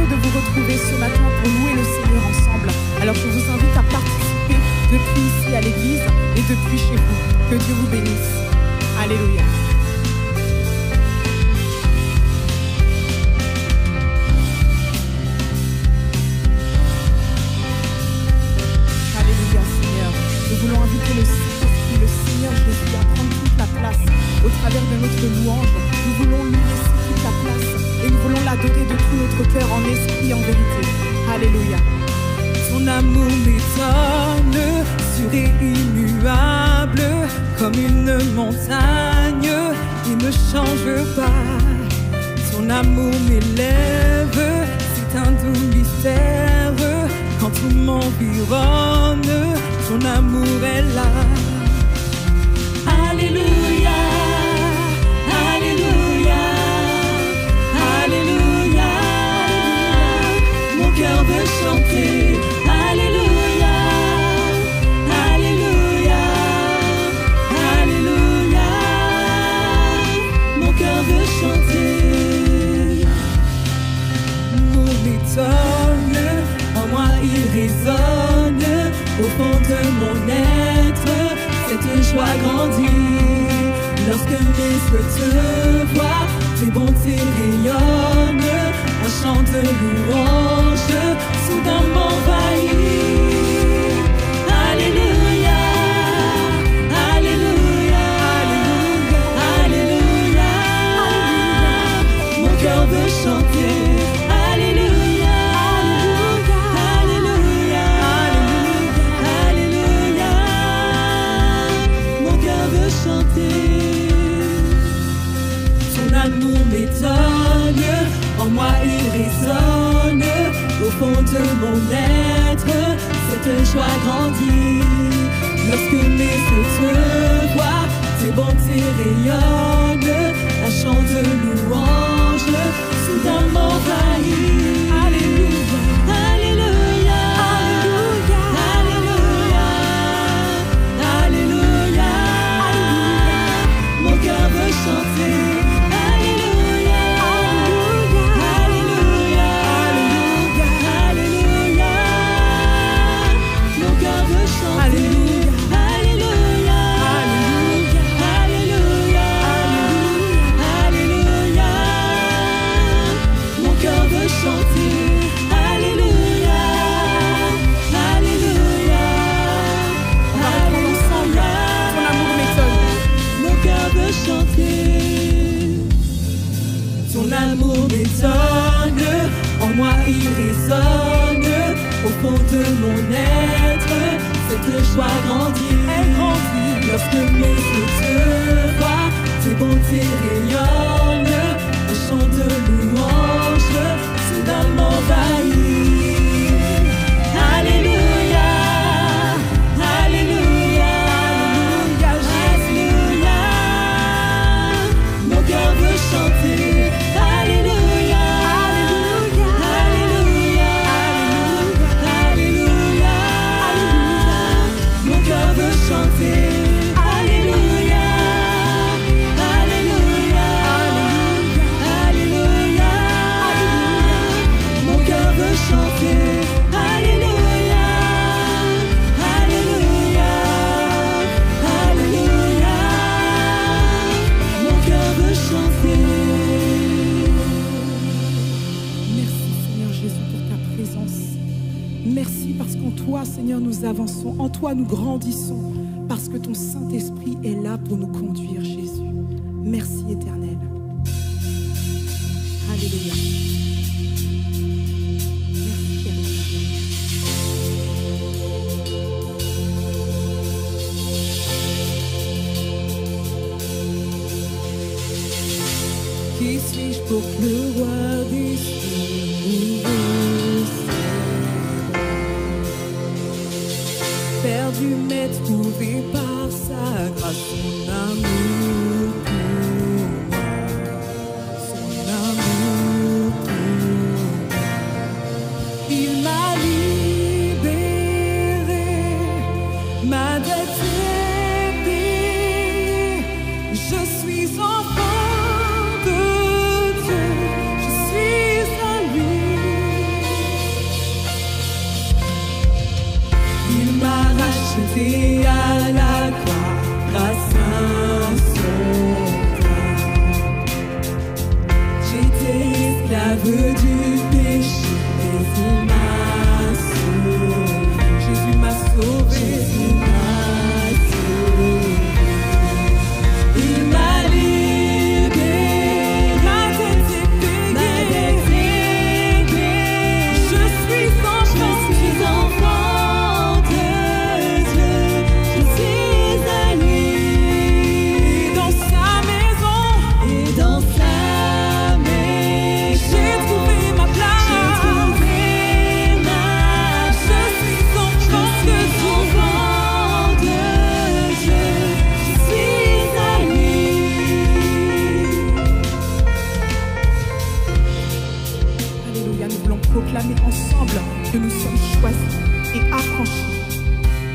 heureux de vous retrouver ce matin pour louer le Seigneur ensemble. Alors je vous invite à participer depuis ici à l'église et depuis chez vous. Que Dieu vous bénisse. Alléluia. Alléluia Seigneur. Nous voulons inviter le Saint-Esprit, le Seigneur Jésus à prendre toute la place au travers de notre louange. Nous voulons lui laisser toute la place et nous voulons l'adorer de tout notre cœur en esprit et en vérité. Alléluia. Son amour m'étonne, sûr et immuable, comme une montagne, il ne change pas. Son amour m'élève, c'est un doux mystère, quand tout m'environne, son amour est là. Alléluia, Alléluia, Alléluia, mon cœur veut chanter. Alléluia, Alléluia, Alléluia, mon cœur veut chanter. Mon m'étonne, en moi il résonne, au fond de mon être, cette joie grandit. Lorsque mes yeux te voient, tes bontés rayonnent, un chant de louange soudain m'envahit. Alléluia, Alléluia, Alléluia, Alléluia, mon cœur veut chanter. Alléluia, Alléluia, Alléluia, mon cœur veut chanter. Son amour m'étonne, en moi il résonne, au fond de mon être, cette joie grandit. Lorsque mes yeux te voient, tes bontés rayonnent, un chant de louange soudain m'envahit. Alléluia, Alléluia, Alléluia, Alléluia, Alléluia, mon cœur veut chanter. Son amour m'étonne, en moi il résonne, au fond de mon être, cette joie grandit, elle grandit. Lorsque mes yeux te voient, tes bontés rayonnent, un chant de louange soudain m'envahit. Alléluia, Alléluia, Alléluia, mon cœur veut chanter. Merci parce qu'en toi, Seigneur, nous avançons, en toi nous grandissons, parce que ton Saint-Esprit est là pour nous conduire, Jésus. Merci éternel. Alléluia. Qui suis-je pour que le roi des cieux nous recève? Perdu mais trouvé par sa grâce, son amour pour moi, son amour pour moi. Il m'a libéré, ma dette est payée, je suis enfant de Dieu, je suis à lui. jeté à la croix grâce à son temps. J'étais esclave du péché, mais il m'a sauvé. Jésus m'a sauvé. Jésus m'a sauvé. Il m'a libéré. Ma dette est payée. Je suis enfant de Dieu. Je suis à lui. Et dans sa maison. Et dans sa maison. J'ai trouvé ma place. Je suis enfant de Dieu. Je suis à lui. Alléluia, nous voulons proclamer ensemble que nous sommes choisis et affranchis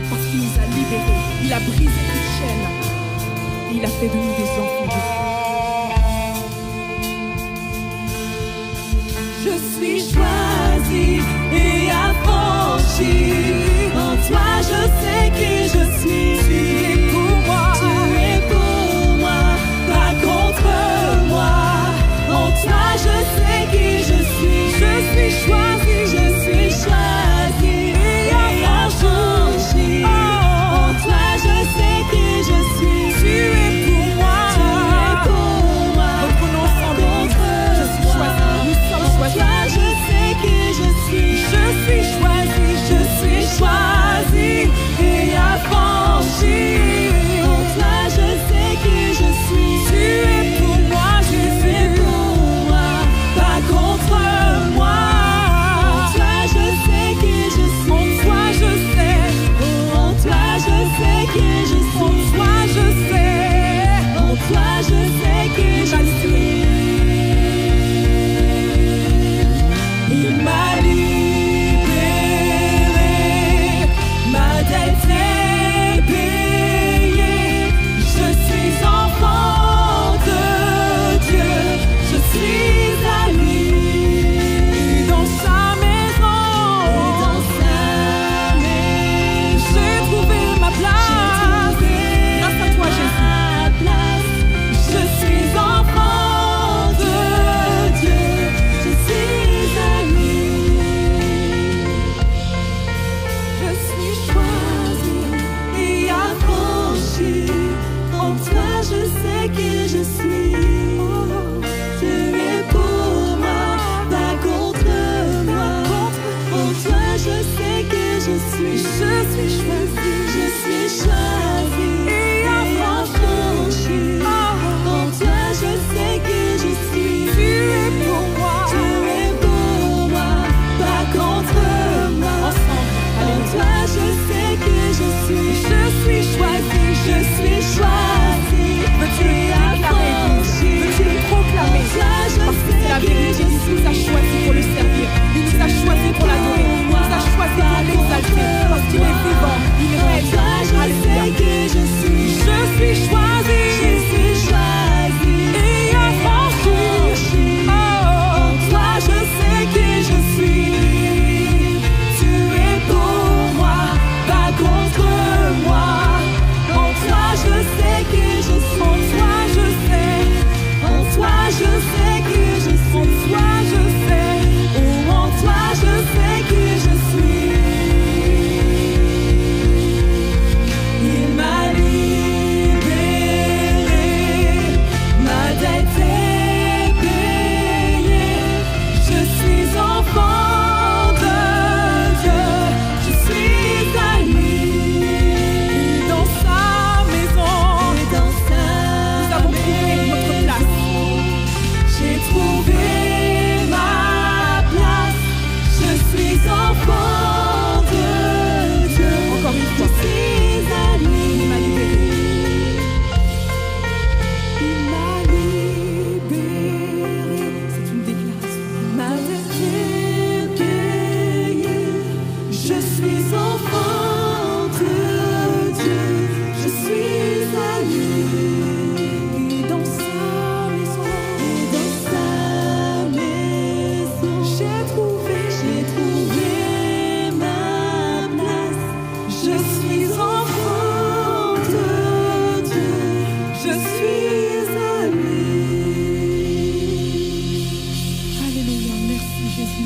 parce qu'il nous a libérés, il a brisé toute chaîne et il a fait de nous des enfants de Dieu. Je suis choisi et affranchi. En toi, je sais qui je suis. Tu es pour moi. Tu es pour moi, pas contre moi. En toi, je sais qui je suis. Je suis choisi. Je suis choisi et affranchi. En toi, je sais qui je suis. Tu es pour moi. Tu es pour moi. Reprenons ensemble. Je suis choisi. Nous sommes choisis. Toi, je sais qui je suis. Je suis choisi. Je suis choisi et affranchi. En toi, je sais qui je suis. Tu es pour moi, Tu es pour moi, pas contre moi. En toi, je sais qui je suis. En toi je sais. En toi, je sais qui je suis. En toi je sais. En toi, je sais qui je suis. Il m'a libéré, ma dette est payée. Je suis enfant de Dieu, je suis à lui. Dans sa maison. Et dans sa maison, J'ai trouvé ma place. Grâce à toi, Jésus. ma place. Je suis enfant de Dieu, je suis à lui. Je suis choisi et affranchi. En toi, je sais qui je suis. Tu es pour moi, pas contre moi. En toi, je sais que je suis. Je suis choisi. Je suis choisi et affranchi. En toi, je sais que je suis. Tu es pour moi. Tu es pour moi, pas contre moi. Ensemble. En toi, je sais que je suis. Je suis choisi. Je suis choisi. Veux-tu le et déclarer? affranchi. Veux-tu le proclamer? En toi, je Parce que c'est la sais vérité. que je Il nous a suis. choisis pour le servir. Il nous a choisis pour l'adorer. Il nous a choisis pour l'exalter. Parce qu'il est vivant. Il règne.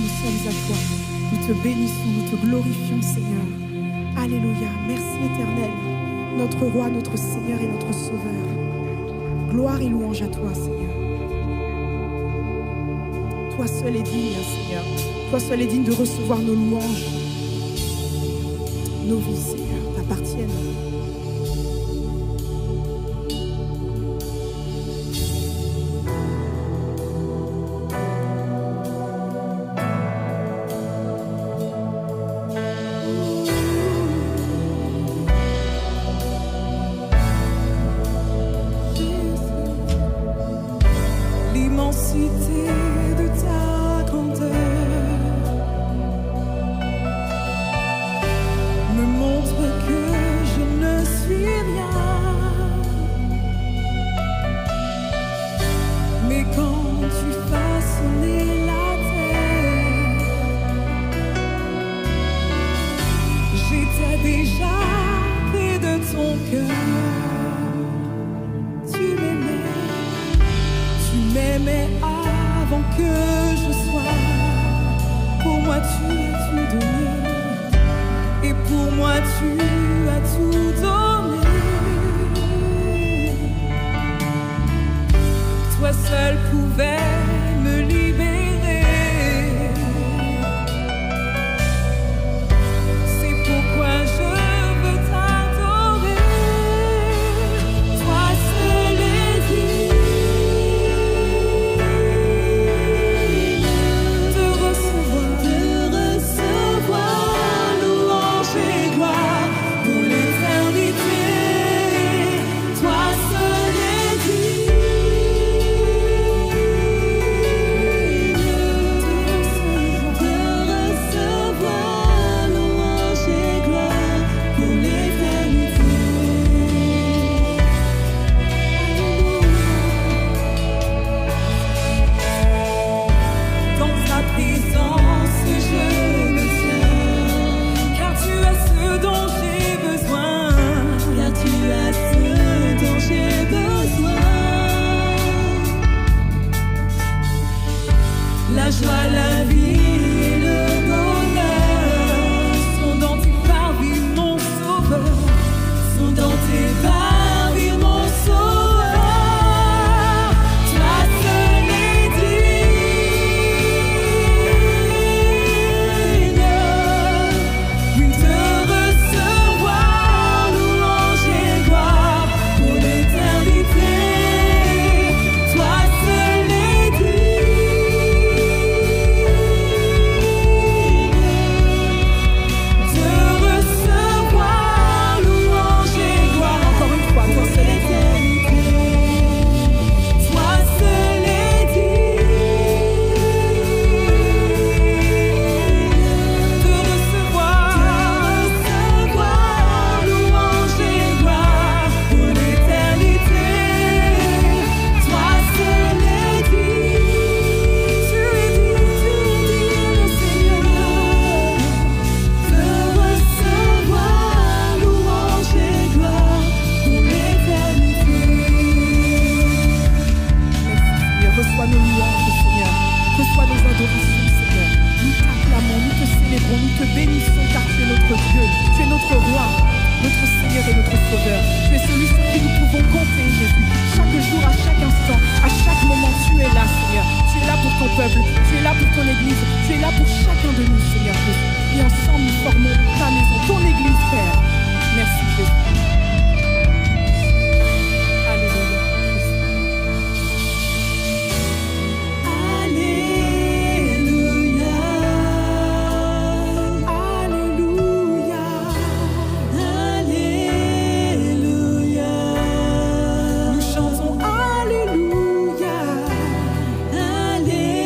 nous sommes à toi. Nous te bénissons, nous te glorifions, Seigneur. Alléluia. Merci, Éternel, notre Roi, notre Seigneur et notre Sauveur. Gloire et louange à toi, Seigneur. Toi seul est digne, Seigneur. Toi seul est digne de recevoir nos louanges. Nos vies, Seigneur, t'appartiennent. L'immensité de ta grandeur me montre que je ne suis rien. Mais quand tu façonnais la terre, j'étais déjà près de ton cœur. Tu m'aimais avant que je sois. Pour moi tu as tout donné, et pour moi tu as tout donné. Toi seul pouvais me libérer. C'est pourquoi je veux t'adorer. Toi seul est digne de recevoir louange et gloire pour l'éternité. Toi seul est digne de recevoir louange et gloire pour l'éternité. Dans ta présence je me tiens, car tu as ce dont j'ai besoin. Car tu as ce dont j'ai besoin. La joie, la vie et le bonheur sont dans tes parvis, mon sauveur. Sont dans tes parvis, mon sauveur. Toi seul est digne, oui, de recevoir louange et gloire pour l'éternité. Toi seul est digne de recevoir louange et gloire. Encore une fois, toi seul est digne. Toi seul est digne de recevoir louange et gloire pour l'éternité. Toi seul est digne. Tu es digne, Seigneur, de recevoir louange et gloire pour l'éternité. Seigneur, reçois nos louanges, Seigneur. Reçois nos adorations, Seigneur. Nous t'acclamons, nous te célébrons, nous te bénissons, car tu es notre Dieu, tu es notre Roi, notre Seigneur et notre Sauveur. Tu es celui sur qui nous pouvons compter, Jésus. Chaque jour, à chaque instant, à chaque moment, tu es là, Seigneur. Tu es là pour ton peuple, tu es là pour ton Église, tu es là pour chacun de nous, Seigneur Jésus. Et ensemble, nous formons ta maison, ton Église, Père. Merci, Jésus. Alléluia. Alléluia. Alléluia. Alléluia. Nous chantons Alléluia. Alléluia.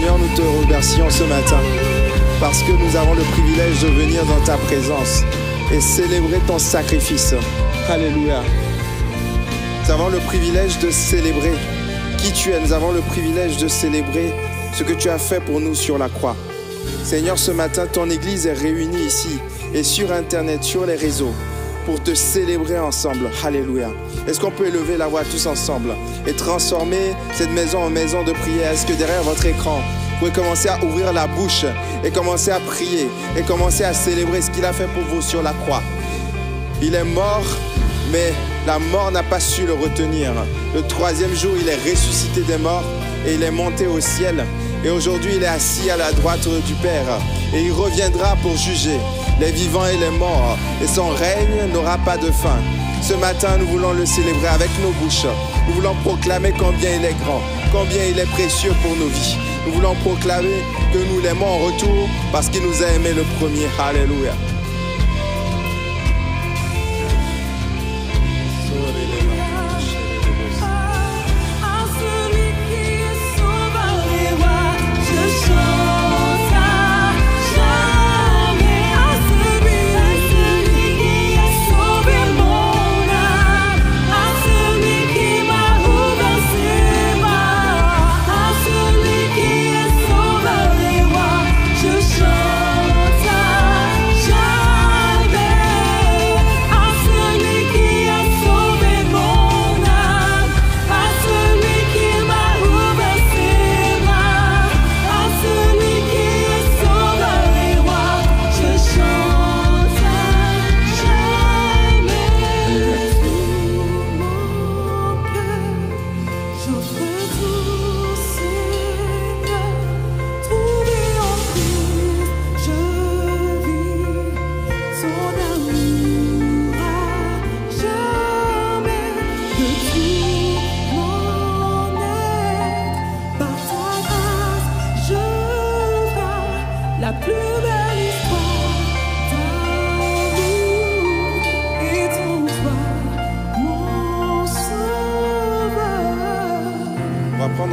Seigneur, nous te remercions ce matin parce que nous avons le privilège de venir dans ta présence et célébrer ton sacrifice. Alléluia. Nous avons le privilège de célébrer qui tu es. Nous avons le privilège de célébrer ce que tu as fait pour nous sur la croix. Seigneur, ce matin, ton Église est réunie ici et sur Internet, sur les réseaux, pour te célébrer ensemble. Alléluia. Est-ce qu'on peut élever la voix tous ensemble et transformer cette maison en maison de prière? Est-ce que derrière votre écran, vous pouvez commencer à ouvrir la bouche et commencer à prier et commencer à célébrer ce qu'il a fait pour vous sur la croix? Il est mort, mais la mort n'a pas su le retenir. Le troisième jour, il est ressuscité des morts et il est monté au ciel. Et aujourd'hui, il est assis à la droite du Père. Et il reviendra pour juger les vivants et les morts. Et son règne n'aura pas de fin. Ce matin, nous voulons le célébrer avec nos bouches. Nous voulons proclamer combien il est grand, combien il est précieux pour nos vies. Nous voulons proclamer que nous l'aimons en retour parce qu'il nous a aimés le premier. Alléluia.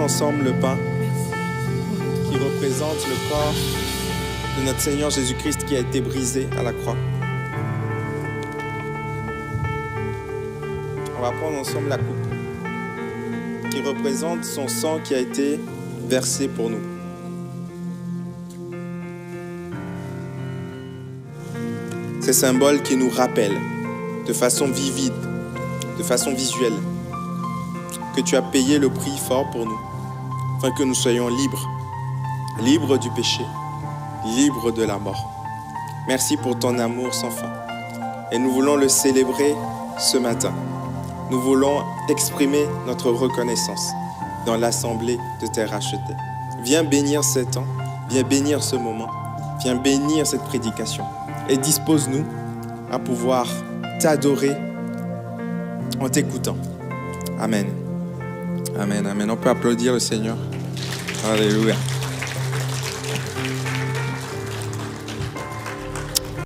Ensemble le pain qui représente le corps de notre Seigneur Jésus-Christ qui a été brisé à la croix. On va prendre ensemble la coupe qui représente son sang qui a été versé pour nous. Ces symboles qui nous rappellent de façon vivide, de façon visuelle, que tu as payé le prix fort pour nous, afin que nous soyons libres, libres du péché, libres de la mort. Merci pour ton amour sans fin. Et nous voulons le célébrer ce matin. Nous voulons exprimer notre reconnaissance dans l'assemblée de tes rachetés. Viens bénir ce temps, viens bénir ce moment, viens bénir cette prédication. Et dispose-nous à pouvoir t'adorer en t'écoutant. Amen. Amen, amen. On peut applaudir le Seigneur. Alléluia.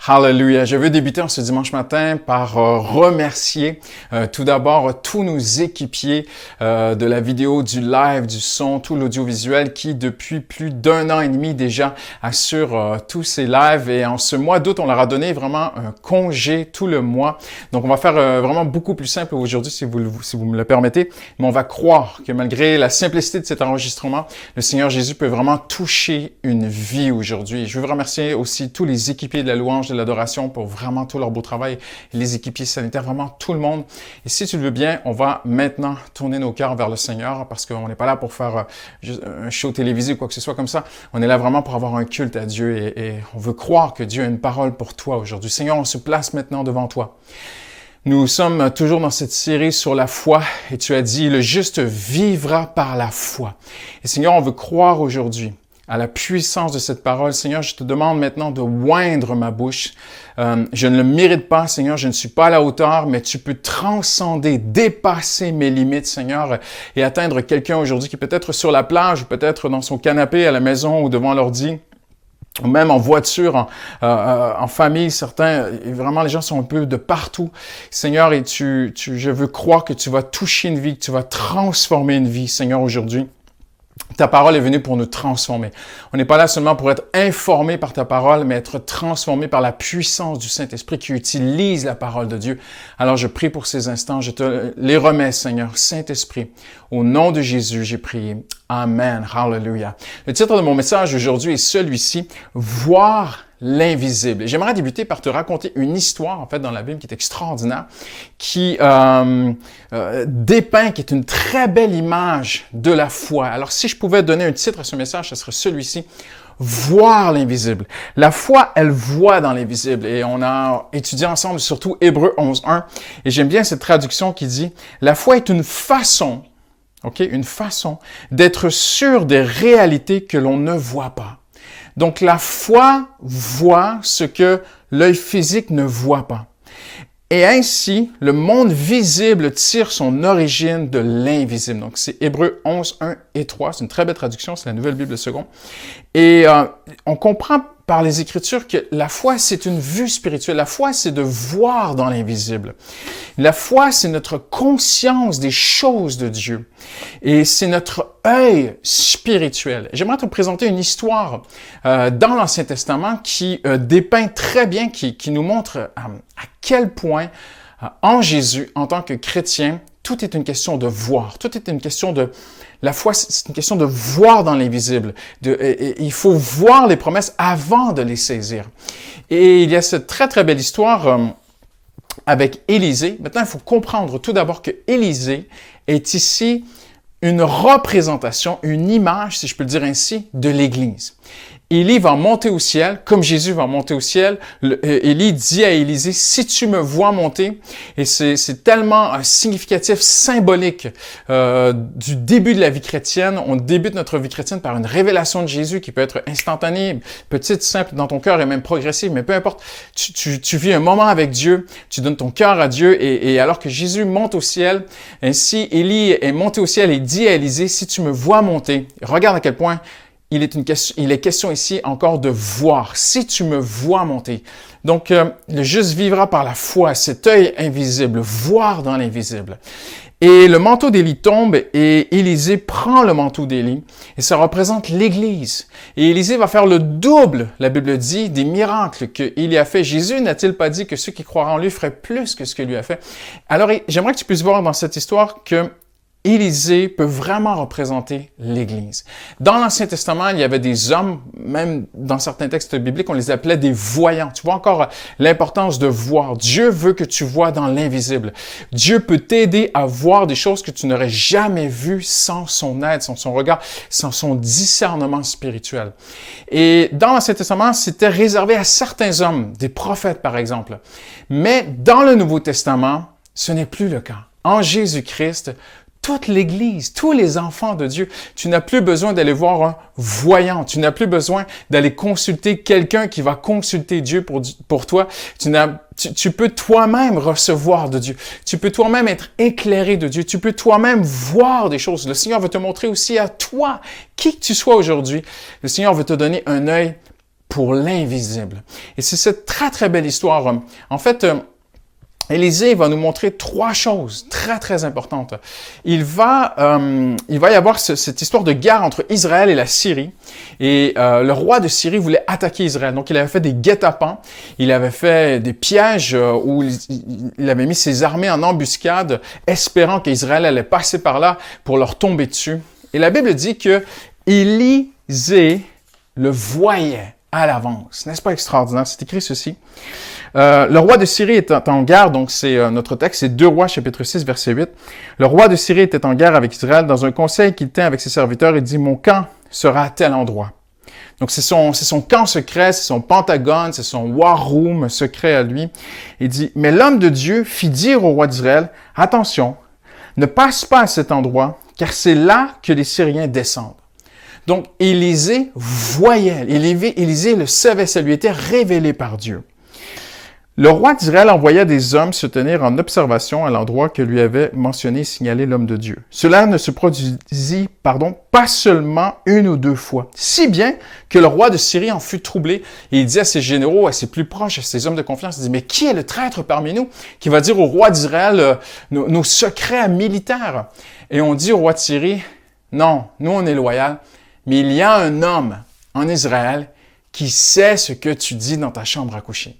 Hallelujah. Je veux débuter en ce dimanche matin par remercier tout d'abord tous nos équipiers de la vidéo, du live, du son, tout l'audiovisuel qui depuis plus d'1 an et demi déjà assurent tous ces lives. Et en ce mois d'août, on leur a donné vraiment un congé tout le mois. Donc on va faire vraiment beaucoup plus simple aujourd'hui si vous me le permettez. Mais on va croire que malgré la simplicité de cet enregistrement, le Seigneur Jésus peut vraiment toucher une vie aujourd'hui. Et je veux remercier aussi tous les équipiers de la louange, de l'adoration pour vraiment tout leur beau travail, les équipiers sanitaires, vraiment tout le monde. Et si tu le veux bien, on va maintenant tourner nos cœurs vers le Seigneur parce qu'on n'est pas là pour faire un show télévisé ou quoi que ce soit comme ça. On est là vraiment pour avoir un culte à Dieu et on veut croire que Dieu a une parole pour toi aujourd'hui. Seigneur, on se place maintenant devant toi. Nous sommes toujours dans cette série sur la foi et tu as dit, le juste vivra par la foi. Et Seigneur, on veut croire aujourd'hui à la puissance de cette parole. Seigneur, je te demande maintenant de oindre ma bouche. Je ne le mérite pas, Seigneur, je ne suis pas à la hauteur, mais tu peux transcender, dépasser mes limites, Seigneur, et atteindre quelqu'un aujourd'hui qui est peut-être sur la plage, ou peut-être dans son canapé à la maison ou devant l'ordi, ou même en voiture, en famille, certains, vraiment les gens sont un peu de partout. Seigneur, et je veux croire que tu vas toucher une vie, que tu vas transformer une vie, Seigneur, aujourd'hui. Ta parole est venue pour nous transformer. On n'est pas là seulement pour être informé par ta parole, mais être transformé par la puissance du Saint-Esprit qui utilise la parole de Dieu. Alors je prie pour ces instants, je te les remets, Seigneur, Saint-Esprit. Au nom de Jésus, j'ai prié. Amen. Hallelujah. Le titre de mon message aujourd'hui est celui-ci, « Voir l'invisible ». J'aimerais débuter par te raconter une histoire, en fait, dans la Bible qui est extraordinaire, qui dépeint, qui est une très belle image de la foi. Alors, si je pouvais donner un titre à ce message, ce serait celui-ci, « Voir l'invisible ». La foi, elle voit dans l'invisible. Et on a étudié ensemble, surtout Hébreux 11.1. Et j'aime bien cette traduction qui dit, « La foi est une façon, une façon d'être sûr des réalités que l'on ne voit pas. » Donc, la foi voit ce que l'œil physique ne voit pas. Et ainsi, le monde visible tire son origine de l'invisible. Donc, c'est Hébreux 11, 1 et 3. C'est une très belle traduction, c'est la Nouvelle Bible Seconde. Et on comprend par les Écritures que la foi, c'est une vue spirituelle. La foi, c'est de voir dans l'invisible. La foi, c'est notre conscience des choses de Dieu. Et c'est notre œil spirituel. J'aimerais te présenter une histoire dans l'Ancien Testament qui dépeint très bien, qui nous montre à quel point en Jésus, en tant que chrétien, tout est une question de voir. Tout est une question de... La foi, c'est une question de voir dans l'invisible. Il faut voir les promesses avant de les saisir. Et il y a cette très, très belle histoire avec Élisée. Maintenant, il faut comprendre tout d'abord que Élisée est ici une représentation, une image, si je peux le dire ainsi, de l'Église. Élie va monter au ciel, comme Jésus va monter au ciel. Élie dit à Élisée, si tu me vois monter, et c'est tellement significatif, symbolique du début de la vie chrétienne. On débute notre vie chrétienne par une révélation de Jésus qui peut être instantanée, petite, simple dans ton cœur et même progressive, mais peu importe. Tu vis un moment avec Dieu, tu donnes ton cœur à Dieu et alors que Jésus monte au ciel, ainsi Élie est monté au ciel et dit à Élisée, si tu me vois monter, regarde à quel point il est question ici encore de voir. Si tu me vois monter. Donc, le juste vivra par la foi, cet œil invisible, voir dans l'invisible. Et le manteau d'Élie tombe et Élisée prend le manteau d'Élie et ça représente l'Église. Et Élisée va faire le double, la Bible dit, des miracles qu'il a fait. Jésus n'a-t-il pas dit que ceux qui croiraient en lui feraient plus que ce qu'il lui a fait? Alors, j'aimerais que tu puisses voir dans cette histoire que Élisée peut vraiment représenter l'Église. Dans l'Ancien Testament, il y avait des hommes, même dans certains textes bibliques, on les appelait des voyants. Tu vois encore l'importance de voir. Dieu veut que tu vois dans l'invisible. Dieu peut t'aider à voir des choses que tu n'aurais jamais vues sans son aide, sans son regard, sans son discernement spirituel. Et dans l'Ancien Testament, c'était réservé à certains hommes, des prophètes par exemple. Mais dans le Nouveau Testament, ce n'est plus le cas. En Jésus-Christ, toute l'Église, tous les enfants de Dieu. Tu n'as plus besoin d'aller voir un voyant. Tu n'as plus besoin d'aller consulter quelqu'un qui va consulter Dieu pour toi. Tu peux toi-même recevoir de Dieu. Tu peux toi-même être éclairé de Dieu. Tu peux toi-même voir des choses. Le Seigneur veut te montrer aussi à toi, qui que tu sois aujourd'hui. Le Seigneur veut te donner un œil pour l'invisible. Et c'est cette très, très belle histoire. En fait, Élisée va nous montrer trois choses très, très importantes. Il va y avoir cette histoire de guerre entre Israël et la Syrie. Et le roi de Syrie voulait attaquer Israël. Donc, il avait fait des guet-apens. Il avait fait des pièges où il avait mis ses armées en embuscade, espérant qu'Israël allait passer par là pour leur tomber dessus. Et la Bible dit que Élisée le voyait à l'avance. N'est-ce pas extraordinaire? C'est écrit ceci. Le roi de Syrie était en guerre, donc c'est notre texte, c'est 2 Rois, chapitre 6, verset 8. Le roi de Syrie était en guerre avec Israël. Dans un conseil qu'il tint avec ses serviteurs, il dit « Mon camp sera à tel endroit ». Donc c'est son camp secret, c'est son pentagone, c'est son war room secret à lui. Il dit « Mais l'homme de Dieu fit dire au roi d'Israël « Attention, ne passe pas à cet endroit, car c'est là que les Syriens descendent. » Donc Élisée voyait, Élisée le savait, ça lui était révélé par Dieu. Le roi d'Israël envoya des hommes se tenir en observation à l'endroit que lui avait mentionné et signalé l'homme de Dieu. Cela ne se produisit, pas seulement 1 ou 2 fois, si bien que le roi de Syrie en fut troublé et il dit à ses généraux, à ses plus proches, à ses hommes de confiance, il dit, mais qui est le traître parmi nous qui va dire au roi d'Israël nos secrets militaires? Et on dit au roi de Syrie, Non, nous, on est loyal. Mais il y a un homme en Israël qui sait ce que tu dis dans ta chambre à coucher.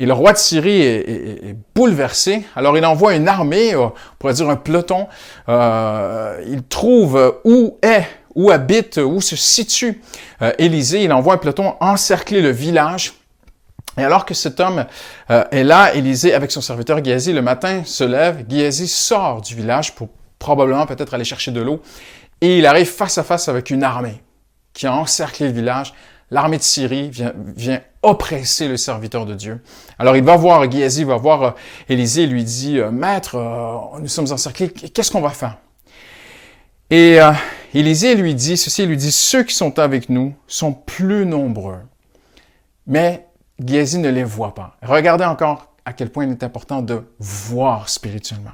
Et le roi de Syrie est bouleversé. Alors, il envoie une armée, on pourrait dire un peloton. Il trouve où habite, où se situe Élisée. Il envoie un peloton encercler le village. Et alors que cet homme est là, Élisée, avec son serviteur Géasi, le matin se lève. Géasi sort du village pour probablement peut-être aller chercher de l'eau. Et il arrive face à face avec une armée qui a encerclé le village. L'armée de Syrie vient oppresser le serviteur de Dieu. Alors il va voir, Géasi va voir Élisée et lui dit, « Maître, nous sommes encerclés, qu'est-ce qu'on va faire? » Et Élisée lui dit ceci, il lui dit, « Ceux qui sont avec nous sont plus nombreux. » Mais Géasi ne les voit pas. Regardez encore à quel point il est important de voir spirituellement.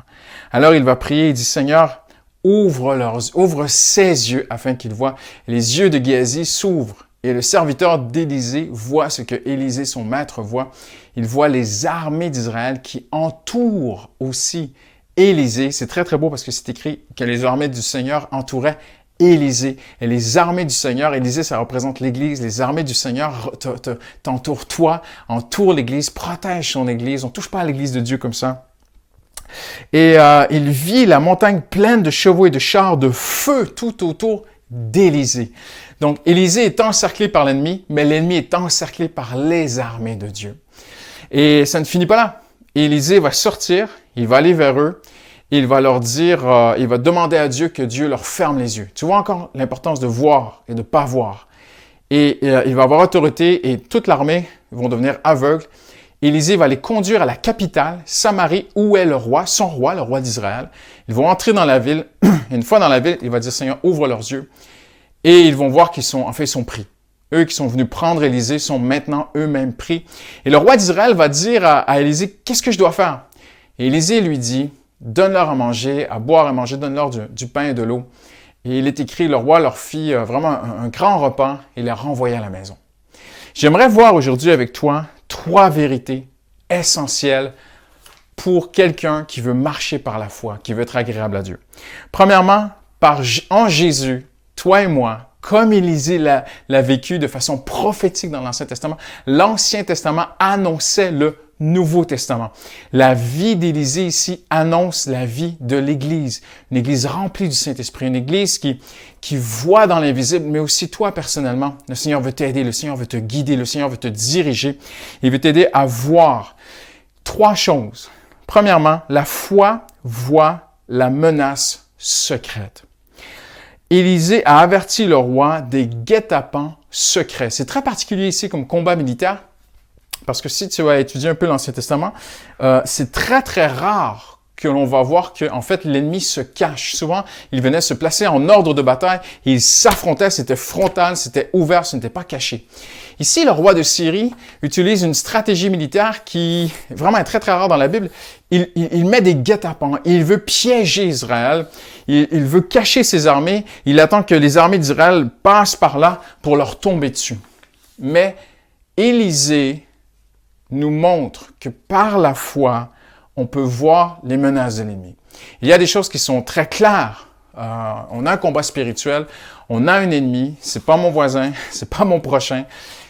Alors il va prier, il dit, « Seigneur, ouvre ses yeux afin qu'il voie. » Les yeux de Géasi s'ouvrent. Et le serviteur d'Élisée voit ce que Élisée, son maître, voit. Il voit les armées d'Israël qui entourent aussi Élisée. C'est très, très beau parce que c'est écrit que les armées du Seigneur entouraient Élisée. Et les armées du Seigneur, Élisée, ça représente l'Église. Les armées du Seigneur t'entourent toi, entourent l'Église, protègent son Église. On ne touche pas à l'Église de Dieu comme ça. Et il vit la montagne pleine de chevaux et de chars de feu tout autour d'Élisée. Donc, Élisée est encerclé par l'ennemi, mais l'ennemi est encerclé par les armées de Dieu. Et ça ne finit pas là. Élisée va sortir, il va aller vers eux, et il va leur dire, il va demander à Dieu que Dieu leur ferme les yeux. Tu vois encore l'importance de voir et de ne pas voir. Et il va avoir autorité et toute l'armée vont devenir aveugles. Élisée va les conduire à la capitale, Samarie, où est le roi, son roi, le roi d'Israël. Ils vont entrer dans la ville. Et une fois dans la ville, il va dire, Seigneur, ouvre leurs yeux. Et ils vont voir qu'ils sont pris. Eux qui sont venus prendre Élisée sont maintenant eux-mêmes pris. Et le roi d'Israël va dire à Élisée, qu'est-ce que je dois faire? Et Élisée lui dit, donne-leur à manger, à boire, à manger, donne-leur du pain et de l'eau. Et il est écrit, le roi leur fit vraiment un grand repas et les renvoya à la maison. J'aimerais voir aujourd'hui avec toi 3 vérités essentielles pour quelqu'un qui veut marcher par la foi, qui veut être agréable à Dieu. Premièrement, en Jésus, toi et moi, comme Élisée l'a vécu de façon prophétique dans l'Ancien Testament, l'Ancien Testament annonçait le Nouveau Testament. La vie d'Élisée ici annonce la vie de l'Église. Une Église remplie du Saint-Esprit, une Église qui voit dans l'invisible, mais aussi toi personnellement. Le Seigneur veut t'aider, le Seigneur veut te guider, le Seigneur veut te diriger. Il veut t'aider à voir 3 choses. Premièrement, la foi voit la menace secrète. Élisée a averti le roi des guet-apens secrets. C'est très particulier ici comme combat militaire, parce que si tu vas étudier un peu l'Ancien Testament, c'est très, très rare que l'on va voir que, en fait, l'ennemi se cache. Souvent, il venait se placer en ordre de bataille et il s'affrontait, c'était frontal, c'était ouvert, ce n'était pas caché. Ici, le roi de Syrie utilise une stratégie militaire qui vraiment est très, très rare dans la Bible. Il met des guet-apens, il veut piéger Israël, il veut cacher ses armées, il attend que les armées d'Israël passent par là pour leur tomber dessus. Mais Élisée nous montre que par la foi, on peut voir les menaces de l'ennemi. Il y a des choses qui sont très claires. On a un combat spirituel, on a un ennemi, c'est pas mon voisin, c'est pas mon prochain,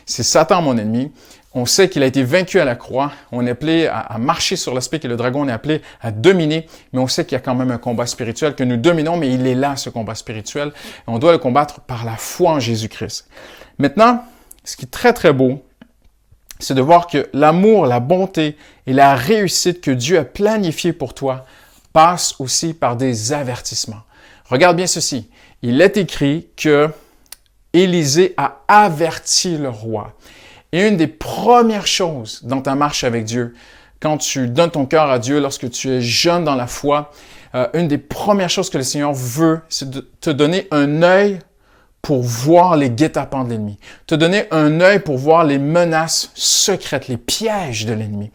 c'est Satan mon ennemi. On sait qu'il a été vaincu à la croix, on est appelé à marcher sur l'aspect que le dragon, on est appelé à dominer, mais on sait qu'il y a quand même un combat spirituel que nous dominons, mais il est là, ce combat spirituel. Et on doit le combattre par la foi en Jésus-Christ. Maintenant, ce qui est très, très beau, c'est de voir que l'amour, la bonté et la réussite que Dieu a planifié pour toi passent aussi par des avertissements. Regarde bien ceci. Il est écrit que Élisée a averti le roi. Et une des premières choses dans ta marche avec Dieu, quand tu donnes ton cœur à Dieu, lorsque tu es jeune dans la foi, une des premières choses que le Seigneur veut, c'est de te donner un œil pour voir les guet-apens de l'ennemi, te donner un œil pour voir les menaces secrètes, les pièges de l'ennemi.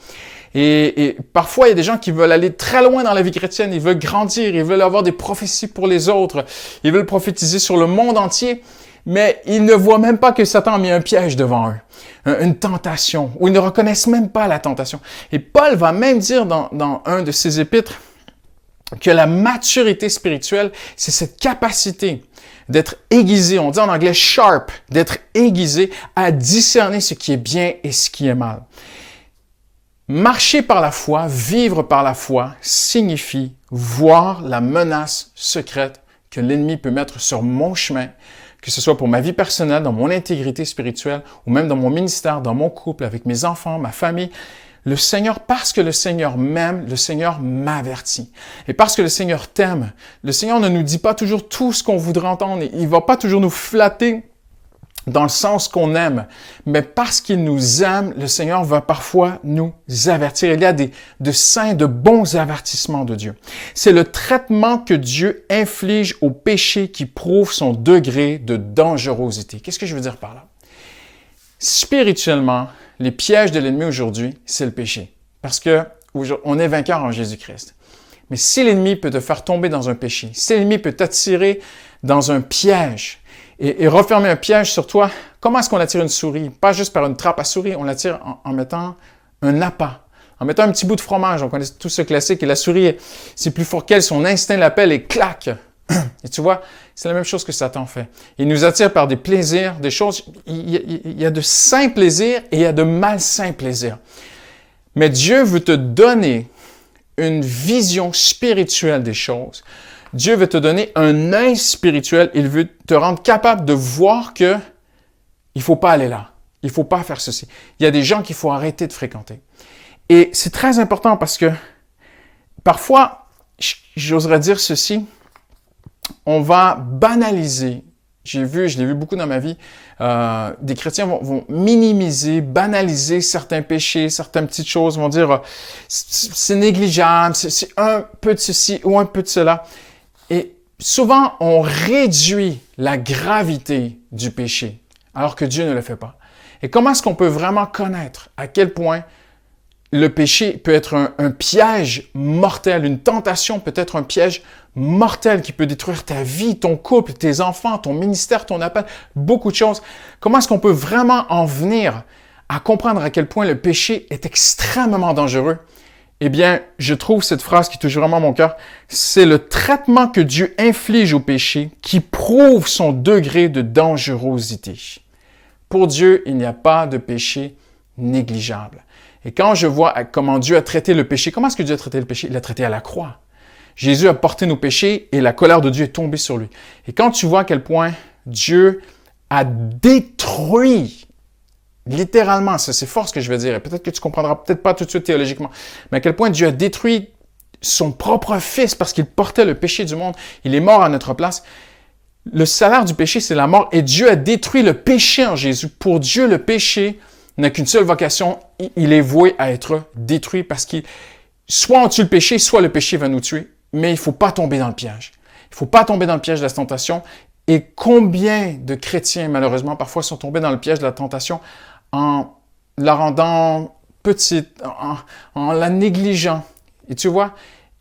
Et parfois, il y a des gens qui veulent aller très loin dans la vie chrétienne, ils veulent grandir, ils veulent avoir des prophéties pour les autres, ils veulent prophétiser sur le monde entier, mais ils ne voient même pas que Satan a mis un piège devant eux, une tentation, ou ils ne reconnaissent même pas la tentation. Et Paul va même dire dans un de ses épîtres que la maturité spirituelle, c'est cette capacité d'être aiguisé, on dit en anglais sharp, d'être aiguisé à discerner ce qui est bien et ce qui est mal. Marcher par la foi, vivre par la foi, signifie voir la menace secrète que l'ennemi peut mettre sur mon chemin, que ce soit pour ma vie personnelle, dans mon intégrité spirituelle, ou même dans mon ministère, dans mon couple, avec mes enfants, ma famille. Le Seigneur, parce que le Seigneur m'aime, le Seigneur m'avertit. Et parce que le Seigneur t'aime, le Seigneur ne nous dit pas toujours tout ce qu'on voudrait entendre. Il ne va pas toujours nous flatter dans le sens qu'on aime, mais parce qu'il nous aime, le Seigneur va parfois nous avertir. Il y a de saints, de bons avertissements de Dieu. C'est le traitement que Dieu inflige au péché qui prouve son degré de dangerosité. Qu'est-ce que je veux dire par là? Spirituellement, les pièges de l'ennemi aujourd'hui, c'est le péché. Parce que on est vainqueur en Jésus-Christ. Mais si l'ennemi peut te faire tomber dans un péché, si l'ennemi peut t'attirer dans un piège, et refermer un piège sur toi, comment est-ce qu'on attire une souris? Pas juste par une trappe à souris, on l'attire en mettant un appât, en mettant un petit bout de fromage. On connaît tout ce classique, et la souris, c'est plus fort qu'elle, son instinct l'appelle et clac! Et tu vois, c'est la même chose que Satan fait. Il nous attire par des plaisirs, des choses. Il y a de sains plaisirs et il y a de malsains plaisirs. Mais Dieu veut te donner une vision spirituelle des choses. Dieu veut te donner un œil spirituel. Il veut te rendre capable de voir que il faut pas aller là. Il faut pas faire ceci. Il y a des gens qu'il faut arrêter de fréquenter. Et c'est très important parce que parfois, j'oserais dire ceci, on va banaliser. Je l'ai vu beaucoup dans ma vie, des chrétiens vont minimiser, banaliser certains péchés, certaines petites choses, vont dire c'est négligeable, c'est un peu de ceci ou un peu de cela. Et souvent, on réduit la gravité du péché, alors que Dieu ne le fait pas. Et comment est-ce qu'on peut vraiment connaître à quel point le péché peut être un piège mortel, une tentation peut être un piège mortel qui peut détruire ta vie, ton couple, tes enfants, ton ministère, ton appel, beaucoup de choses. Comment est-ce qu'on peut vraiment en venir à comprendre à quel point le péché est extrêmement dangereux? Eh bien, je trouve cette phrase qui touche vraiment mon cœur. C'est le traitement que Dieu inflige au péché qui prouve son degré de dangerosité. Pour Dieu, il n'y a pas de péché négligeable. Et quand je vois comment Dieu a traité le péché, comment est-ce que Dieu a traité le péché? Il l'a traité à la croix. Jésus a porté nos péchés et la colère de Dieu est tombée sur lui. Et quand tu vois à quel point Dieu a détruit, littéralement, c'est fort ce que je veux dire, et peut-être que tu comprendras peut-être pas tout de suite théologiquement, mais à quel point Dieu a détruit son propre Fils parce qu'il portait le péché du monde. Il est mort à notre place. Le salaire du péché, c'est la mort, et Dieu a détruit le péché en Jésus. Pour Dieu, le péché n'a qu'une seule vocation, il est voué à être détruit parce qu'il soit on tue le péché, soit le péché va nous tuer, mais il ne faut pas tomber dans le piège. Il ne faut pas tomber dans le piège de la tentation. Et combien de chrétiens, malheureusement, parfois sont tombés dans le piège de la tentation en la rendant petite, en la négligeant. Et tu vois,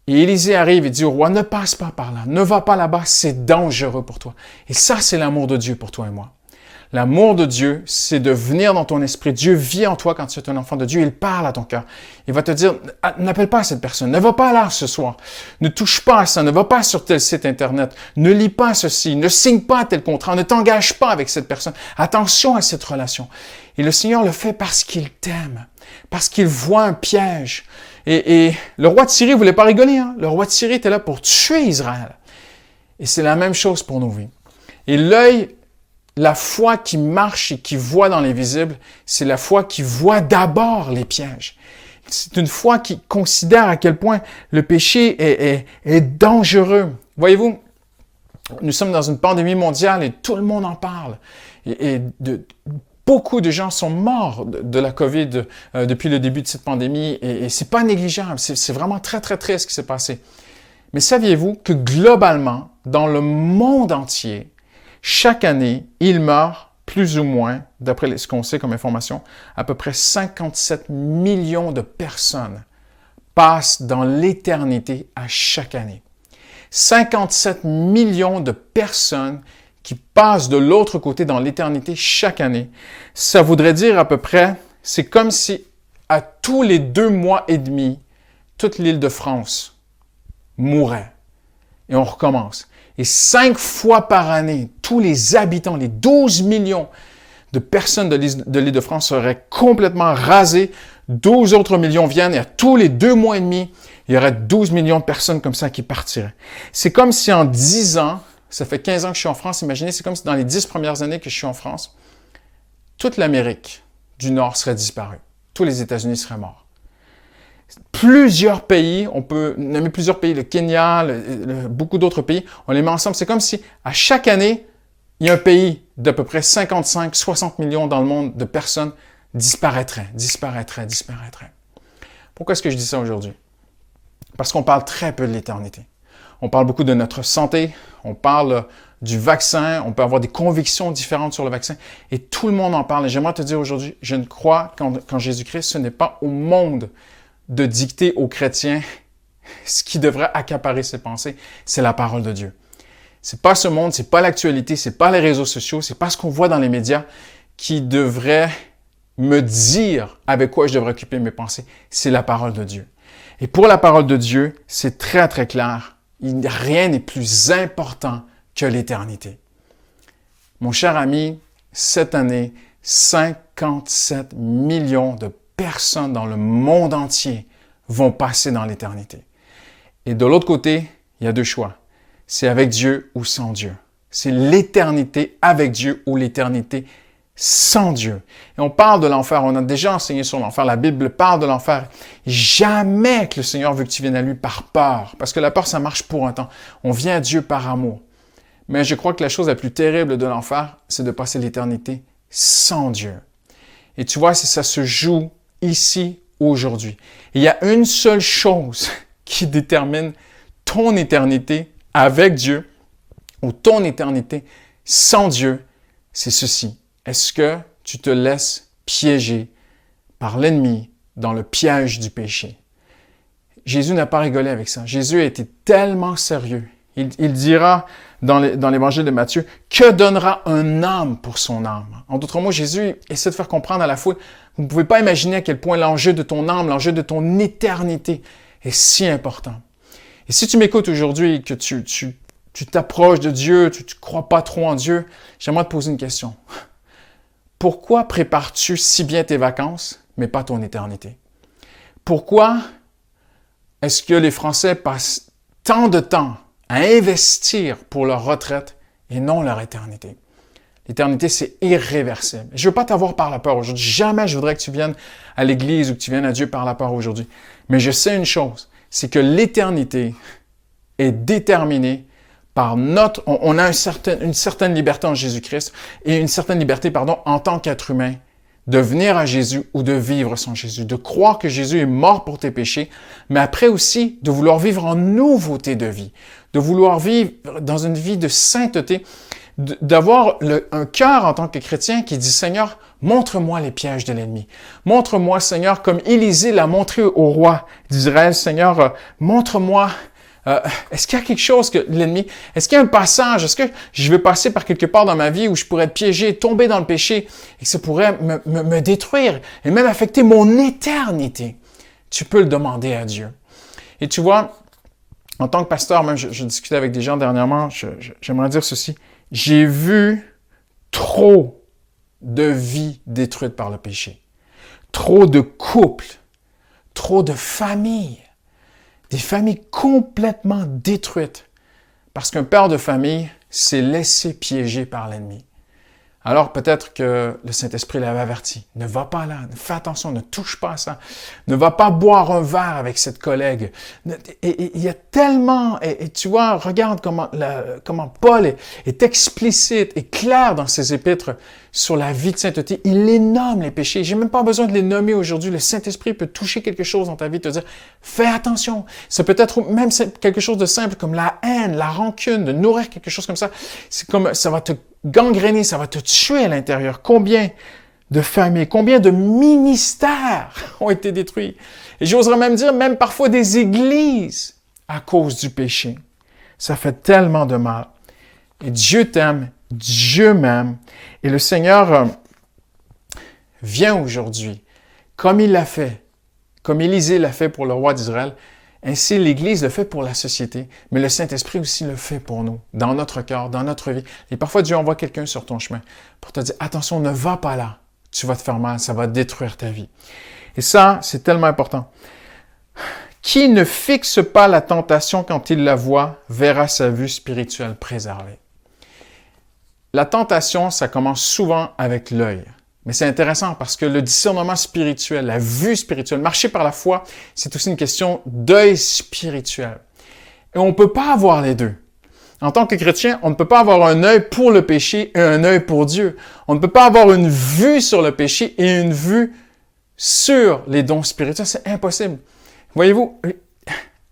et Élisée arrive et dit au roi, ne passe pas par là, ne va pas là-bas, c'est dangereux pour toi. Et ça, c'est l'amour de Dieu pour toi et moi. L'amour de Dieu, c'est de venir dans ton esprit. Dieu vit en toi quand tu es un enfant de Dieu. Il parle à ton cœur. Il va te dire, n'appelle pas cette personne. Ne va pas là ce soir. Ne touche pas à ça. Ne va pas sur tel site Internet. Ne lis pas ceci. Ne signe pas tel contrat. Ne t'engage pas avec cette personne. Attention à cette relation. Et le Seigneur le fait parce qu'il t'aime. Parce qu'il voit un piège. Et le roi de Syrie ne voulait pas rigoler. Hein? Le roi de Syrie était là pour tuer Israël. Et c'est la même chose pour nos vies. Et l'œil, la foi qui marche et qui voit dans l'invisible, c'est la foi qui voit d'abord les pièges. C'est une foi qui considère à quel point le péché est dangereux. Voyez-vous, nous sommes dans une pandémie mondiale et tout le monde en parle. Beaucoup de gens sont morts de la COVID depuis le début de cette pandémie et c'est pas négligeable. C'est vraiment très, très triste ce qui s'est passé. Mais saviez-vous que globalement, dans le monde entier, chaque année, il meurt plus ou moins, d'après ce qu'on sait comme information, à peu près 57 millions de personnes passent dans l'éternité à chaque année. 57 millions de personnes qui passent de l'autre côté dans l'éternité chaque année. Ça voudrait dire à peu près, c'est comme si à tous les 2 mois et demi, toute l'île de France mourait. Et on recommence. Et 5 fois par année, tous les habitants, les 12 millions de personnes de l'Île-de-France seraient complètement rasés. 12 autres millions viennent et à tous les 2 mois et demi, il y aurait 12 millions de personnes comme ça qui partiraient. C'est comme si en 10 ans, ça fait 15 ans que je suis en France, imaginez, c'est comme si dans les 10 premières années que je suis en France, toute l'Amérique du Nord serait disparue. Tous les États-Unis seraient morts. Plusieurs pays, on peut nommer plusieurs pays, le Kenya, beaucoup d'autres pays, on les met ensemble. C'est comme si à chaque année, il y a un pays d'à peu près 55-60 millions dans le monde de personnes disparaîtraient. Pourquoi est-ce que je dis ça aujourd'hui? Parce qu'on parle très peu de l'éternité. On parle beaucoup de notre santé, on parle du vaccin, on peut avoir des convictions différentes sur le vaccin et tout le monde en parle. Et j'aimerais te dire aujourd'hui, je ne crois qu'en Jésus-Christ, ce n'est pas au monde de dicter aux chrétiens ce qui devrait accaparer ses pensées, c'est la parole de Dieu. C'est pas ce monde, c'est pas l'actualité, c'est pas les réseaux sociaux, c'est pas ce qu'on voit dans les médias qui devrait me dire avec quoi je devrais occuper mes pensées. C'est la parole de Dieu. Et pour la parole de Dieu, c'est très, très clair. Rien n'est plus important que l'éternité. Mon cher ami, cette année, 57 millions de personnes dans le monde entier vont passer dans l'éternité. Et de l'autre côté, il y a 2 choix. C'est avec Dieu ou sans Dieu. C'est l'éternité avec Dieu ou l'éternité sans Dieu. Et on parle de l'enfer, on a déjà enseigné sur l'enfer, la Bible parle de l'enfer. Jamais que le Seigneur veut que tu viennes à lui par peur, parce que la peur, ça marche pour un temps. On vient à Dieu par amour. Mais je crois que la chose la plus terrible de l'enfer, c'est de passer l'éternité sans Dieu. Et tu vois, ça se joue ici, aujourd'hui. Il y a une seule chose qui détermine ton éternité avec Dieu ou ton éternité sans Dieu, c'est ceci. Est-ce que tu te laisses piéger par l'ennemi dans le piège du péché? Jésus n'a pas rigolé avec ça. Jésus a été tellement sérieux. Il dira dans l'évangile de Matthieu, « Que donnera un âme pour son âme? » En d'autres mots, Jésus essaie de faire comprendre à la foule, vous ne pouvez pas imaginer à quel point l'enjeu de ton âme, l'enjeu de ton éternité est si important. Et si tu m'écoutes aujourd'hui et que tu t'approches de Dieu, tu ne crois pas trop en Dieu, j'aimerais te poser une question. Pourquoi prépares-tu si bien tes vacances, mais pas ton éternité? Pourquoi est-ce que les Français passent tant de temps à investir pour leur retraite et non leur éternité? L'éternité, c'est irréversible. Je ne veux pas t'avoir par la peur aujourd'hui. Jamais je voudrais que tu viennes à l'Église ou que tu viennes à Dieu par la peur aujourd'hui. Mais je sais une chose, c'est que l'éternité est déterminée par on a une certaine liberté en Jésus-Christ et une certaine liberté, en tant qu'être humain, de venir à Jésus ou de vivre sans Jésus, de croire que Jésus est mort pour tes péchés, mais après aussi de vouloir vivre en nouveauté de vie, de vouloir vivre dans une vie de sainteté, d'avoir un cœur en tant que chrétien qui dit « Seigneur, montre-moi les pièges de l'ennemi. Montre-moi, Seigneur, comme Élisée l'a montré au roi d'Israël, Seigneur, montre-moi. Est-ce qu'il y a quelque chose que l'ennemi, est-ce qu'il y a un passage, est-ce que je vais passer par quelque part dans ma vie où je pourrais être piégé, tomber dans le péché et que ça pourrait me détruire et même affecter mon éternité? Tu peux le demander à Dieu. Et tu vois, en tant que pasteur, même je discutais avec des gens dernièrement, j'aimerais dire ceci. J'ai vu trop de vies détruites par le péché, trop de couples, trop de familles, des familles complètement détruites parce qu'un père de famille s'est laissé piéger par l'ennemi. Alors peut-être que le Saint-Esprit l'avait averti. Ne va pas là, fais attention, ne touche pas à ça. Ne va pas boire un verre avec cette collègue. Et il y a tellement, et tu vois, regarde comment Paul est explicite et clair dans ses épîtres sur la vie de sainteté. Il les nomme, les péchés. J'ai même pas besoin de les nommer aujourd'hui. Le Saint-Esprit peut toucher quelque chose dans ta vie, te dire, fais attention. Ça peut être même quelque chose de simple comme la haine, la rancune, de nourrir quelque chose comme ça. C'est comme, ça va te gangréner, ça va te tuer à l'intérieur. Combien de familles, combien de ministères ont été détruits. Et j'oserais même dire, même parfois des églises à cause du péché. Ça fait tellement de mal. Et Dieu t'aime, Dieu m'aime. Et le Seigneur vient aujourd'hui, comme il l'a fait, comme Élisée l'a fait pour le roi d'Israël, Ainsi, l'Église le fait pour la société, mais le Saint-Esprit aussi le fait pour nous, dans notre cœur, dans notre vie. Et parfois, Dieu envoie quelqu'un sur ton chemin pour te dire, attention, ne va pas là. Tu vas te faire mal, ça va détruire ta vie. Et ça, c'est tellement important. Qui ne fixe pas la tentation quand il la voit, verra sa vue spirituelle préservée. La tentation, ça commence souvent avec l'œil. Mais c'est intéressant parce que le discernement spirituel, la vue spirituelle, marcher par la foi, c'est aussi une question d'œil spirituel. Et on ne peut pas avoir les deux. En tant que chrétien, on ne peut pas avoir un œil pour le péché et un œil pour Dieu. On ne peut pas avoir une vue sur le péché et une vue sur les dons spirituels. C'est impossible. Voyez-vous,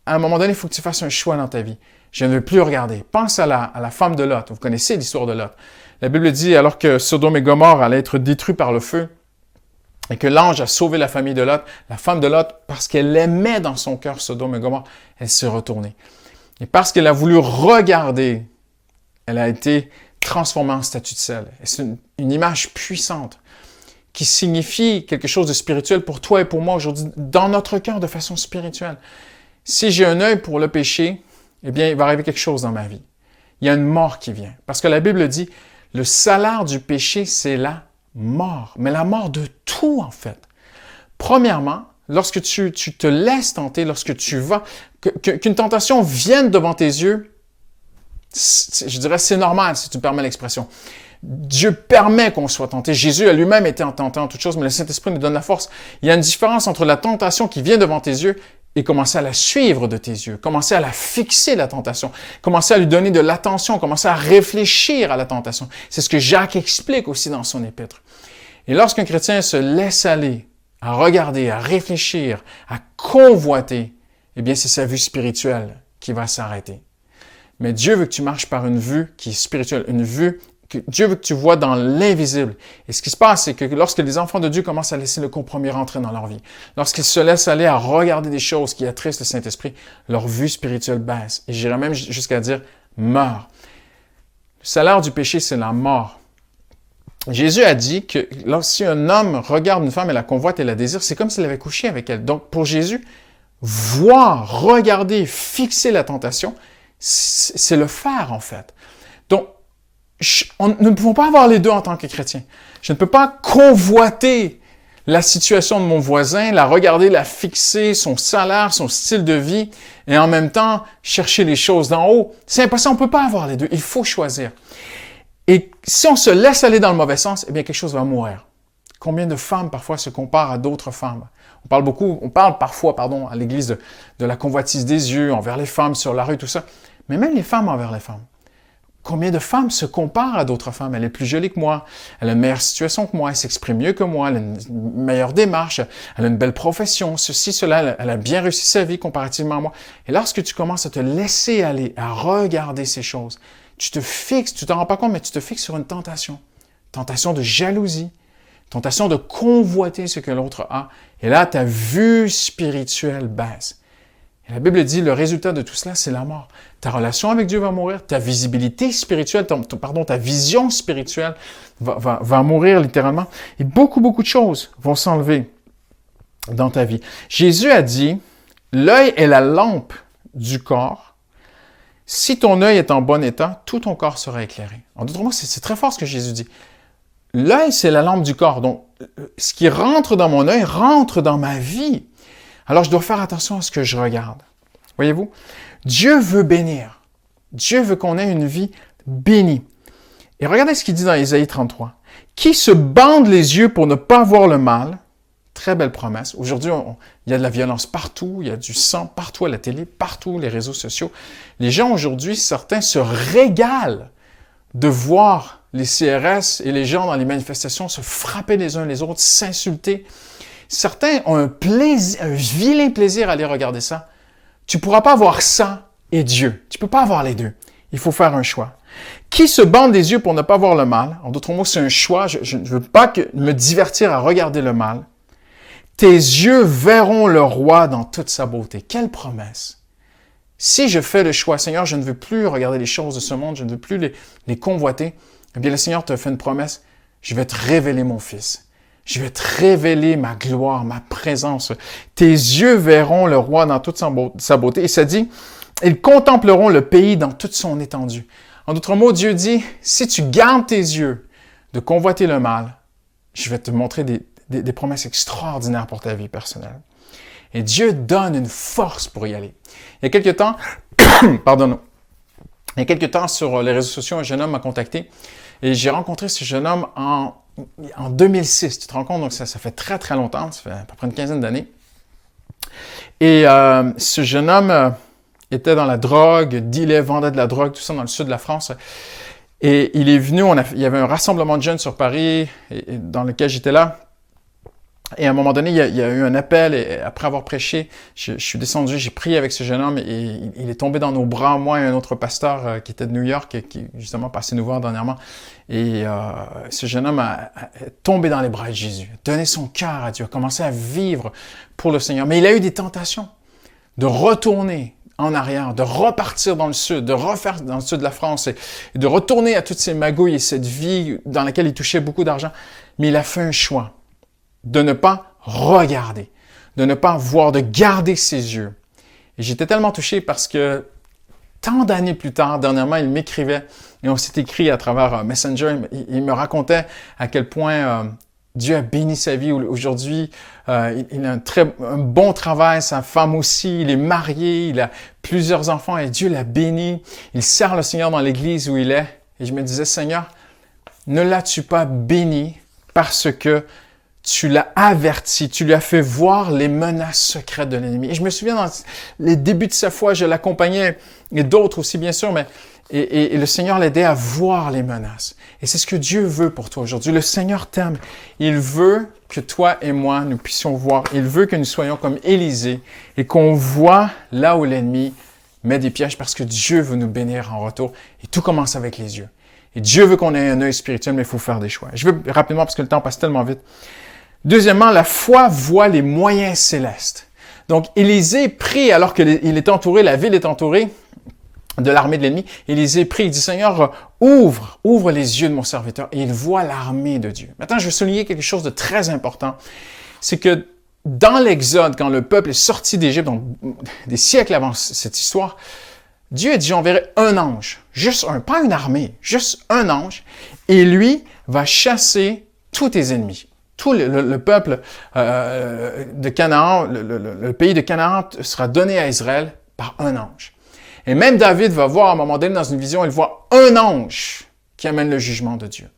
à un moment donné, il faut que tu fasses un choix dans ta vie. Je ne veux plus regarder. Pense à la femme de Lot. Vous connaissez l'histoire de Lot. La Bible dit, alors que Sodome et Gomorrhe allaient être détruits par le feu, et que l'ange a sauvé la famille de Lot, la femme de Lot, parce qu'elle aimait dans son cœur Sodome et Gomorrhe, elle s'est retournée. Et parce qu'elle a voulu regarder, elle a été transformée en statue de sel. C'est une image puissante qui signifie quelque chose de spirituel pour toi et pour moi aujourd'hui, dans notre cœur de façon spirituelle. Si j'ai un œil pour le péché, eh bien, il va arriver quelque chose dans ma vie. Il y a une mort qui vient. Parce que la Bible dit, le salaire du péché, c'est la mort. Mais la mort de tout, en fait. Premièrement, lorsque tu te laisses tenter, lorsque tu vas, qu'une tentation vienne devant tes yeux, je dirais c'est normal, si tu me permets l'expression. Dieu permet qu'on soit tenté. Jésus a lui-même été tenté en toutes choses, mais le Saint-Esprit nous donne la force. Il y a une différence entre la tentation qui vient devant tes yeux et commencer à la suivre de tes yeux, commencer à la fixer, la tentation, commencer à lui donner de l'attention, commencer à réfléchir à la tentation. C'est ce que Jacques explique aussi dans son épître. Et lorsqu'un chrétien se laisse aller à regarder, à réfléchir, à convoiter, eh bien, c'est sa vue spirituelle qui va s'arrêter. Mais Dieu veut que tu marches par une vue qui est spirituelle, une vue que Dieu veut que tu vois dans l'invisible. Et ce qui se passe, c'est que lorsque les enfants de Dieu commencent à laisser le compromis rentrer dans leur vie, lorsqu'ils se laissent aller à regarder des choses qui attristent le Saint-Esprit, leur vue spirituelle baisse. Et j'irais même jusqu'à dire meurt. Le salaire du péché, c'est la mort. Jésus a dit que si un homme regarde une femme et la convoite et la désire, c'est comme s'il avait couché avec elle. Donc, pour Jésus, voir, regarder, fixer la tentation, c'est le faire, en fait. Donc, nous ne pouvons pas avoir les deux en tant que chrétiens. Je ne peux pas convoiter la situation de mon voisin, la regarder, la fixer, son salaire, son style de vie, et en même temps chercher les choses d'en haut. C'est impossible, on ne peut pas avoir les deux. Il faut choisir. Et si on se laisse aller dans le mauvais sens, eh bien quelque chose va mourir. Combien de femmes parfois se comparent à d'autres femmes? On parle parfois à l'Église de la convoitise des yeux envers les femmes sur la rue, tout ça. Mais même les femmes envers les femmes. Combien de femmes se comparent à d'autres femmes? Elle est plus jolie que moi, elle a une meilleure situation que moi, elle s'exprime mieux que moi, elle a une meilleure démarche, elle a une belle profession, ceci, cela, elle a bien réussi sa vie comparativement à moi. Et lorsque tu commences à te laisser aller, à regarder ces choses, tu te fixes, tu t'en rends pas compte, mais tu te fixes sur une tentation. Tentation de jalousie, tentation de convoiter ce que l'autre a. Et là, ta vue spirituelle baisse. Et la Bible dit, le résultat de tout cela, c'est la mort. Ta relation avec Dieu va mourir, ta visibilité spirituelle, ta vision spirituelle va mourir littéralement. Et beaucoup de choses vont s'enlever dans ta vie. Jésus a dit, l'œil est la lampe du corps. Si ton œil est en bon état, tout ton corps sera éclairé. En d'autres mots, c'est très fort ce que Jésus dit. L'œil, c'est la lampe du corps. Donc, ce qui rentre dans mon œil rentre dans ma vie. Alors, je dois faire attention à ce que je regarde. Voyez-vous? Dieu veut bénir. Dieu veut qu'on ait une vie bénie. Et regardez ce qu'il dit dans Ésaïe 33. Qui se bande les yeux pour ne pas voir le mal? Très belle promesse. Aujourd'hui, il y a de la violence partout, il y a du sang partout à la télé, partout, les réseaux sociaux. Les gens aujourd'hui, certains se régalent de voir les CRS et les gens dans les manifestations se frapper les uns les autres, s'insulter. Certains ont un vilain plaisir à aller regarder ça. Tu ne pourras pas avoir ça et Dieu. Tu ne peux pas avoir les deux. Il faut faire un choix. Qui se bande les yeux pour ne pas voir le mal? En d'autres mots, c'est un choix. Je ne veux pas me divertir à regarder le mal. Tes yeux verront le roi dans toute sa beauté. Quelle promesse! Si je fais le choix, Seigneur, je ne veux plus regarder les choses de ce monde, je ne veux plus les convoiter, eh bien le Seigneur te fait une promesse. Je vais te révéler mon Fils. Je vais te révéler ma gloire, ma présence. Tes yeux verront le roi dans toute sa beauté. Et ça dit, ils contempleront le pays dans toute son étendue. En d'autres mots, Dieu dit, si tu gardes tes yeux de convoiter le mal, je vais te montrer des promesses extraordinaires pour ta vie personnelle. Et Dieu donne une force pour y aller. Il y a quelques temps, il y a quelques temps sur les réseaux sociaux, un jeune homme m'a contacté et j'ai rencontré ce jeune homme en 2006. Tu te rends compte? Donc ça fait très très longtemps, ça fait à peu près une quinzaine d'années. Et ce jeune homme était dans la drogue, dealait, vendait de la drogue, tout ça dans le sud de la France. Et il est venu, il y avait un rassemblement de jeunes sur Paris dans lequel j'étais là. Et à un moment donné, il y a eu un appel et après avoir prêché, je suis descendu, j'ai prié avec ce jeune homme et il est tombé dans nos bras, moi et un autre pasteur qui était de New York et qui justement passé nous voir dernièrement. Et ce jeune homme a tombé dans les bras de Jésus, a donné son cœur à Dieu, a commencé à vivre pour le Seigneur. Mais il a eu des tentations de retourner en arrière, de repartir dans le sud, de refaire dans le sud de la France et de retourner à toutes ces magouilles et cette vie dans laquelle il touchait beaucoup d'argent. Mais il a fait un choix de ne pas regarder, de ne pas voir, de garder ses yeux. Et j'étais tellement touché parce que tant d'années plus tard, dernièrement, il m'écrivait et on s'est écrit à travers Messenger. Il me racontait à quel point Dieu a béni sa vie. Aujourd'hui, il a un bon travail, sa femme aussi, il est marié, il a plusieurs enfants et Dieu l'a béni. Il sert le Seigneur dans l'église où il est. Et je me disais, Seigneur, ne l'as-tu pas béni parce que tu l'as averti, tu lui as fait voir les menaces secrètes de l'ennemi. Et je me souviens, dans les débuts de sa foi, je l'accompagnais, et d'autres aussi, bien sûr, mais et le Seigneur l'aidait à voir les menaces. Et c'est ce que Dieu veut pour toi aujourd'hui. Le Seigneur t'aime. Il veut que toi et moi, nous puissions voir. Il veut que nous soyons comme Élisée et qu'on voit là où l'ennemi met des pièges parce que Dieu veut nous bénir en retour. Et tout commence avec les yeux. Et Dieu veut qu'on ait un œil spirituel, mais il faut faire des choix. Je veux rapidement, parce que le temps passe tellement vite. Deuxièmement, la foi voit les moyens célestes. Donc, Élisée prie alors qu'il est entouré, la ville est entourée de l'armée de l'ennemi. Élisée prie, il dit, Seigneur, ouvre les yeux de mon serviteur. Et il voit l'armée de Dieu. Maintenant, je veux souligner quelque chose de très important. C'est que dans l'Exode, quand le peuple est sorti d'Égypte, donc des siècles avant cette histoire, Dieu a dit, j'enverrai un ange, juste un, pas une armée, juste un ange, et lui va chasser tous tes ennemis. Tout le peuple de Canaan, le pays de Canaan sera donné à Israël par un ange. Et même David va voir à un moment donné dans une vision, il voit un ange qui amène le jugement de Dieu.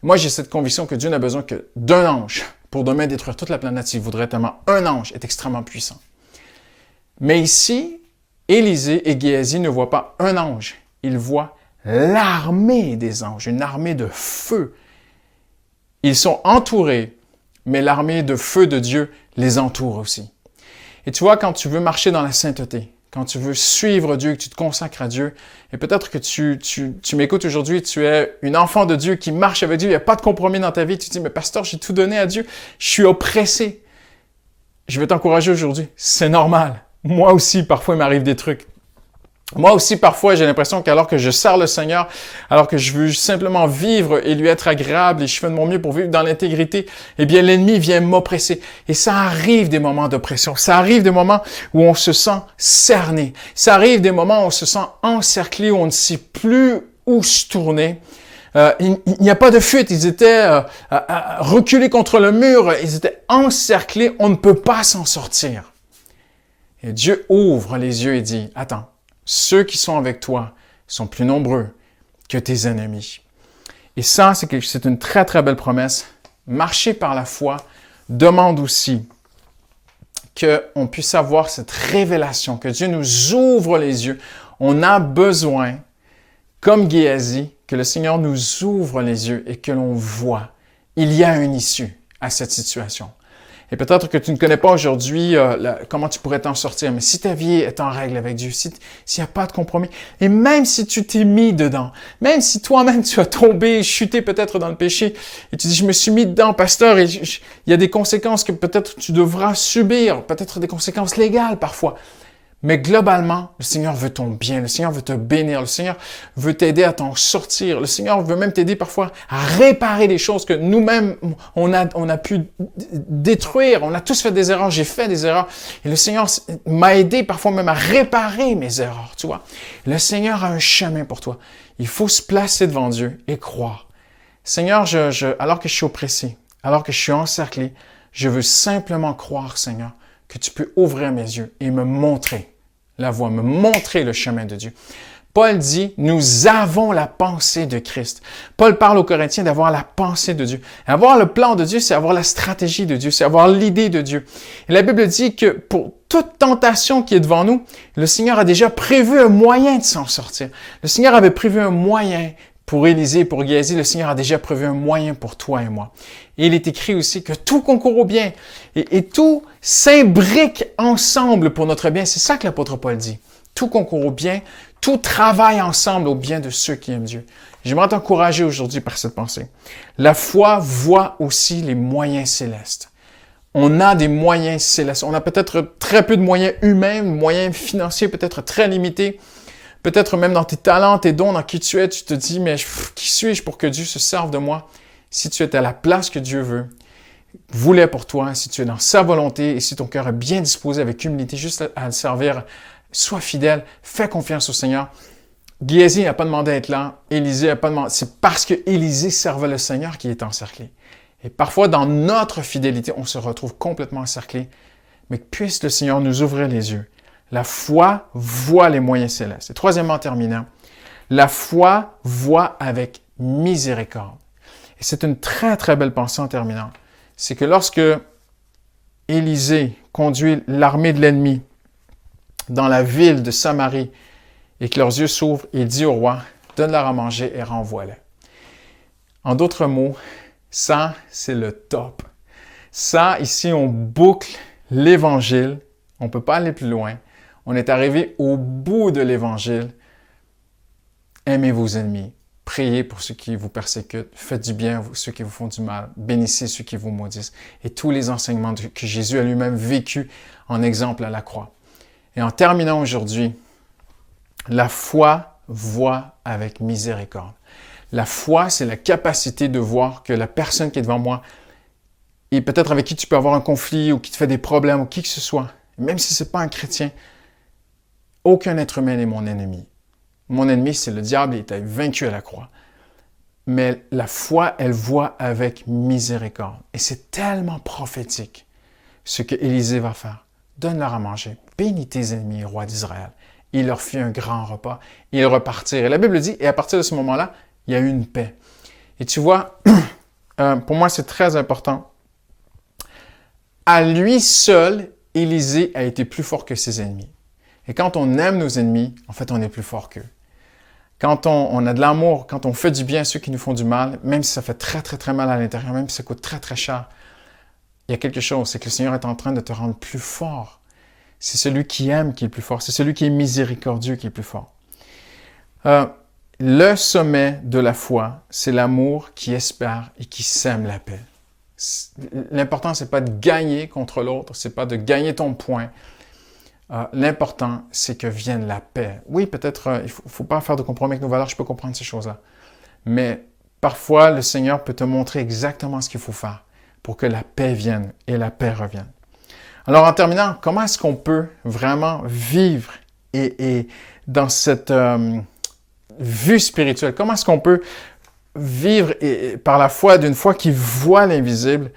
Moi, j'ai cette conviction que Dieu n'a besoin que d'un ange pour demain détruire toute la planète. Il voudrait tellement un ange est extrêmement puissant. Mais ici, Élisée et Géasi ne voient pas un ange. Ils voient l'armée des anges, une armée de feu. Ils sont entourés, mais l'armée de feu de Dieu les entoure aussi. Et tu vois, quand tu veux marcher dans la sainteté, quand tu veux suivre Dieu, que tu te consacres à Dieu, et peut-être que tu m'écoutes aujourd'hui, tu es une enfant de Dieu qui marche avec Dieu, il n'y a pas de compromis dans ta vie, tu te dis, mais pasteur, j'ai tout donné à Dieu, je suis oppressé. Je vais t'encourager aujourd'hui, c'est normal. Moi aussi, parfois, il m'arrive des trucs. Moi aussi, parfois, j'ai l'impression qu'alors que je sers le Seigneur, alors que je veux simplement vivre et lui être agréable et je fais de mon mieux pour vivre dans l'intégrité, eh bien, l'ennemi vient m'oppresser. Et ça arrive des moments d'oppression. Ça arrive des moments où on se sent cerné. Ça arrive des moments où on se sent encerclé, où on ne sait plus où se tourner. Il n'y a pas de fuite. Ils étaient reculés contre le mur. Ils étaient encerclés. On ne peut pas s'en sortir. Et Dieu ouvre les yeux et dit, attends, ceux qui sont avec toi sont plus nombreux que tes ennemis. Et ça, c'est une très, très belle promesse. Marcher par la foi demande aussi qu'on puisse avoir cette révélation, que Dieu nous ouvre les yeux. On a besoin, comme Géasi, que le Seigneur nous ouvre les yeux et que l'on voit. Il y a une issue à cette situation. Et peut-être que tu ne connais pas aujourd'hui comment tu pourrais t'en sortir, mais si ta vie est en règle avec Dieu, s'il n'y a pas de compromis, et même si tu t'es mis dedans, même si toi-même tu as tombé, chuté peut-être dans le péché, et tu dis, je me suis mis dedans, pasteur, et il y a des conséquences que peut-être tu devras subir, peut-être des conséquences légales parfois. Mais globalement, le Seigneur veut ton bien, le Seigneur veut te bénir, le Seigneur veut t'aider à t'en sortir, le Seigneur veut même t'aider parfois à réparer les choses que nous-mêmes, on a pu détruire. On a tous fait des erreurs, j'ai fait des erreurs. Et le Seigneur m'a aidé parfois même à réparer mes erreurs, tu vois. Le Seigneur a un chemin pour toi. Il faut se placer devant Dieu et croire. Seigneur, alors que je suis oppressé, alors que je suis encerclé, je veux simplement croire, Seigneur, que tu peux ouvrir mes yeux et me montrer la voie, me montrer le chemin de Dieu. Paul dit, nous avons la pensée de Christ. Paul parle aux Corinthiens d'avoir la pensée de Dieu. Avoir le plan de Dieu, c'est avoir la stratégie de Dieu, c'est avoir l'idée de Dieu. Et la Bible dit que pour toute tentation qui est devant nous, le Seigneur a déjà prévu un moyen de s'en sortir. Le Seigneur avait prévu un moyen pour Élisée, pour Géasi, le Seigneur a déjà prévu un moyen pour toi et moi. Et il est écrit aussi que tout concourt au bien et tout s'imbrique ensemble pour notre bien. C'est ça que l'apôtre Paul dit. Tout concourt au bien, tout travaille ensemble au bien de ceux qui aiment Dieu. J'aimerais t'encourager aujourd'hui par cette pensée. La foi voit aussi les moyens célestes. On a des moyens célestes. On a peut-être très peu de moyens humains, moyens financiers peut-être très limités. Peut-être même dans tes talents, tes dons, dans qui tu es, tu te dis, mais qui suis-je pour que Dieu se serve de moi? Si tu es à la place que Dieu voulait pour toi, si tu es dans sa volonté et si ton cœur est bien disposé avec humilité juste à le servir, sois fidèle, fais confiance au Seigneur. Géasi n'a pas demandé à être là, Élisée n'a pas demandé. C'est parce que Élisée servait le Seigneur qu'il est encerclé. Et parfois, dans notre fidélité, on se retrouve complètement encerclé. Mais puisse le Seigneur nous ouvrir les yeux. La foi voit les moyens célestes. Et troisièmement, en terminant, la foi voit avec miséricorde. Et c'est une très, très belle pensée en terminant. C'est que lorsque Élisée conduit l'armée de l'ennemi dans la ville de Samarie et que leurs yeux s'ouvrent, il dit au roi, donne-leur à manger et renvoie-les. En d'autres mots, ça, c'est le top. Ça, ici, on boucle l'Évangile. On ne peut pas aller plus loin. On est arrivé au bout de l'Évangile. Aimez vos ennemis. Priez pour ceux qui vous persécutent. Faites du bien à ceux qui vous font du mal. Bénissez ceux qui vous maudissent. Et tous les enseignements que Jésus a lui-même vécu en exemple à la croix. Et en terminant aujourd'hui, la foi voit avec miséricorde. La foi, c'est la capacité de voir que la personne qui est devant moi et peut-être avec qui tu peux avoir un conflit ou qui te fait des problèmes ou qui que ce soit, même si ce n'est pas un chrétien, aucun être humain n'est mon ennemi. Mon ennemi, c'est le diable, il était vaincu à la croix. Mais la foi, elle voit avec miséricorde. Et c'est tellement prophétique ce que Élisée va faire. Donne-leur à manger. Bénis tes ennemis, roi d'Israël. Il leur fit un grand repas. Ils repartirent. Et la Bible dit, et à partir de ce moment-là, il y a eu une paix. Et tu vois, pour moi, c'est très important. À lui seul, Élisée a été plus fort que ses ennemis. Et quand on aime nos ennemis, en fait, on est plus fort qu'eux. Quand on a de l'amour, quand on fait du bien à ceux qui nous font du mal, même si ça fait très, très, très mal à l'intérieur, même si ça coûte très, très cher, il y a quelque chose, c'est que le Seigneur est en train de te rendre plus fort. C'est celui qui aime qui est le plus fort. C'est celui qui est miséricordieux qui est le plus fort. Le sommet de la foi, c'est l'amour qui espère et qui sème la paix. L'important, c'est pas de gagner contre l'autre, c'est pas de gagner ton point. L'important, c'est que vienne la paix. Oui, peut-être, il faut pas faire de compromis avec nos valeurs, je peux comprendre ces choses-là. Mais parfois, le Seigneur peut te montrer exactement ce qu'il faut faire pour que la paix vienne et la paix revienne. Alors, en terminant, comment est-ce qu'on peut vraiment vivre et dans cette vue spirituelle? Comment est-ce qu'on peut vivre par la foi d'une foi qui voit l'invisible?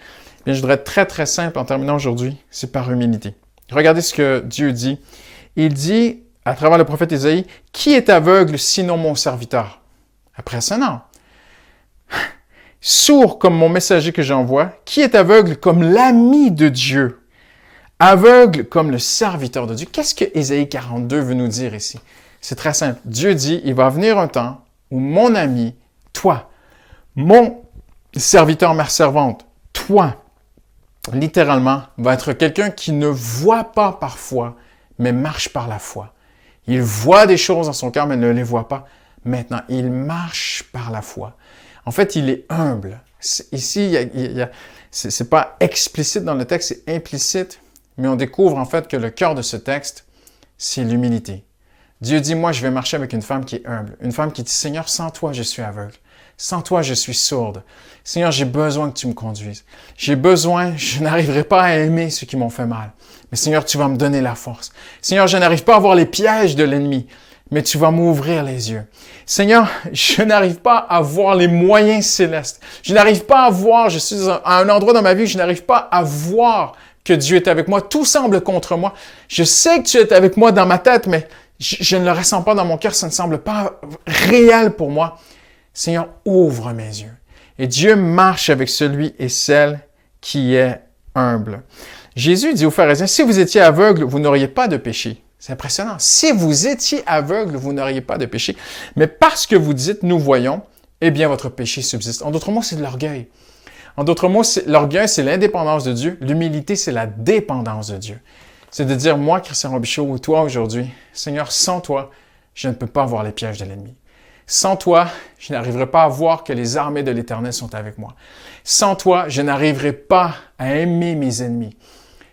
Bien, je voudrais être très, très simple en terminant aujourd'hui, c'est par humilité. Regardez ce que Dieu dit. Il dit, à travers le prophète Isaïe, « Qui est aveugle sinon mon serviteur? » Après ça, non. « Sourd comme mon messager que j'envoie, qui est aveugle comme l'ami de Dieu? Aveugle comme le serviteur de Dieu. » Qu'est-ce que Ésaïe 42 veut nous dire ici? C'est très simple. Dieu dit, il va venir un temps où mon ami, toi, mon serviteur, ma servante, toi, littéralement, va être quelqu'un qui ne voit pas parfois, mais marche par la foi. Il voit des choses dans son cœur, mais ne les voit pas. Maintenant, il marche par la foi. En fait, il est humble. Ici, c'est pas explicite dans le texte, c'est implicite, mais on découvre en fait que le cœur de ce texte, c'est l'humilité. Dieu dit, moi, je vais marcher avec une femme qui est humble, une femme qui dit, Seigneur, sans toi, je suis aveugle. Sans toi, je suis sourde. Seigneur, j'ai besoin que tu me conduises. J'ai besoin, je n'arriverai pas à aimer ceux qui m'ont fait mal. Mais Seigneur, tu vas me donner la force. Seigneur, je n'arrive pas à voir les pièges de l'ennemi, mais tu vas m'ouvrir les yeux. Seigneur, je n'arrive pas à voir les moyens célestes. Je n'arrive pas à voir, je suis à un endroit dans ma vie où je n'arrive pas à voir que Dieu est avec moi. Tout semble contre moi. Je sais que tu es avec moi dans ma tête, mais je ne le ressens pas dans mon cœur. Ça ne semble pas réel pour moi. Seigneur, ouvre mes yeux. Et Dieu marche avec celui et celle qui est humble. Jésus dit aux pharisiens, si vous étiez aveugle, vous n'auriez pas de péché. C'est impressionnant. Si vous étiez aveugle, vous n'auriez pas de péché. Mais parce que vous dites, nous voyons, eh bien, votre péché subsiste. En d'autres mots, c'est de l'orgueil. En d'autres mots, l'orgueil, c'est l'indépendance de Dieu. L'humilité, c'est la dépendance de Dieu. C'est de dire, moi, Christian Robichaud, ou toi aujourd'hui, Seigneur, sans toi, je ne peux pas voir les pièges de l'ennemi. Sans toi, je n'arriverai pas à voir que les armées de l'Éternel sont avec moi. Sans toi, je n'arriverai pas à aimer mes ennemis.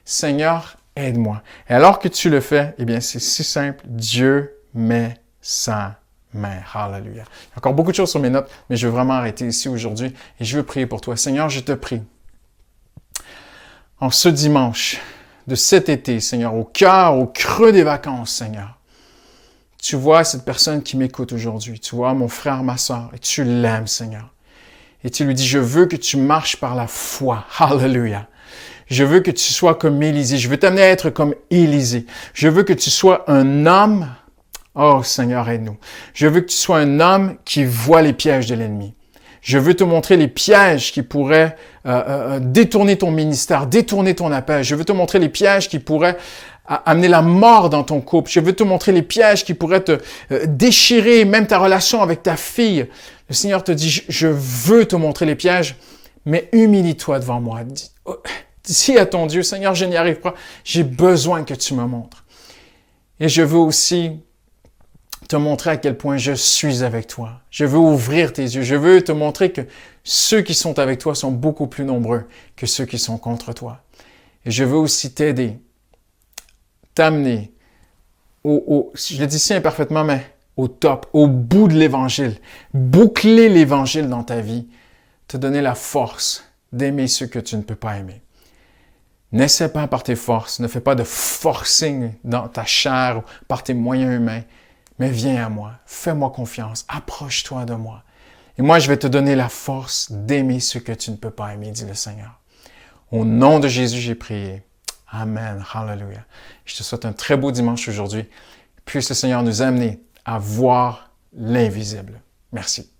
Seigneur, aide-moi. Et alors que tu le fais, eh bien, c'est si simple. Dieu met sa main. Hallelujah. Il y a encore beaucoup de choses sur mes notes, mais je veux vraiment arrêter ici aujourd'hui et je veux prier pour toi. Seigneur, je te prie. En ce dimanche de cet été, Seigneur, au cœur, au creux des vacances, Seigneur, tu vois cette personne qui m'écoute aujourd'hui. Tu vois mon frère, ma soeur, et tu l'aimes, Seigneur. Et tu lui dis, je veux que tu marches par la foi. Hallelujah. Je veux que tu sois comme Élisée. Je veux t'amener à être comme Élisée. Je veux que tu sois un homme. Oh, Seigneur, aide-nous. Je veux que tu sois un homme qui voit les pièges de l'ennemi. Je veux te montrer les pièges qui pourraient détourner ton ministère, détourner ton appel. Je veux te montrer les pièges qui pourraient amener la mort dans ton couple. Je veux te montrer les pièges qui pourraient te déchirer, même ta relation avec ta fille. Le Seigneur te dit, je veux te montrer les pièges, mais humilie-toi devant moi. Dis à ton Dieu, Seigneur, je n'y arrive pas. J'ai besoin que tu me montres. Et je veux aussi te montrer à quel point je suis avec toi. Je veux ouvrir tes yeux. Je veux te montrer que ceux qui sont avec toi sont beaucoup plus nombreux que ceux qui sont contre toi. Et je veux aussi t'aider, t'amener je le dis si imparfaitement, mais au top, au bout de l'Évangile. Boucler l'Évangile dans ta vie. Te donner la force d'aimer ceux que tu ne peux pas aimer. N'essaie pas par tes forces, ne fais pas de forcing dans ta chair ou par tes moyens humains, mais viens à moi, fais-moi confiance, approche-toi de moi. Et moi, je vais te donner la force d'aimer ceux que tu ne peux pas aimer, dit le Seigneur. Au nom de Jésus, j'ai prié. Amen. Hallelujah. Je te souhaite un très beau dimanche aujourd'hui. Puisse le Seigneur nous amener à voir l'invisible. Merci.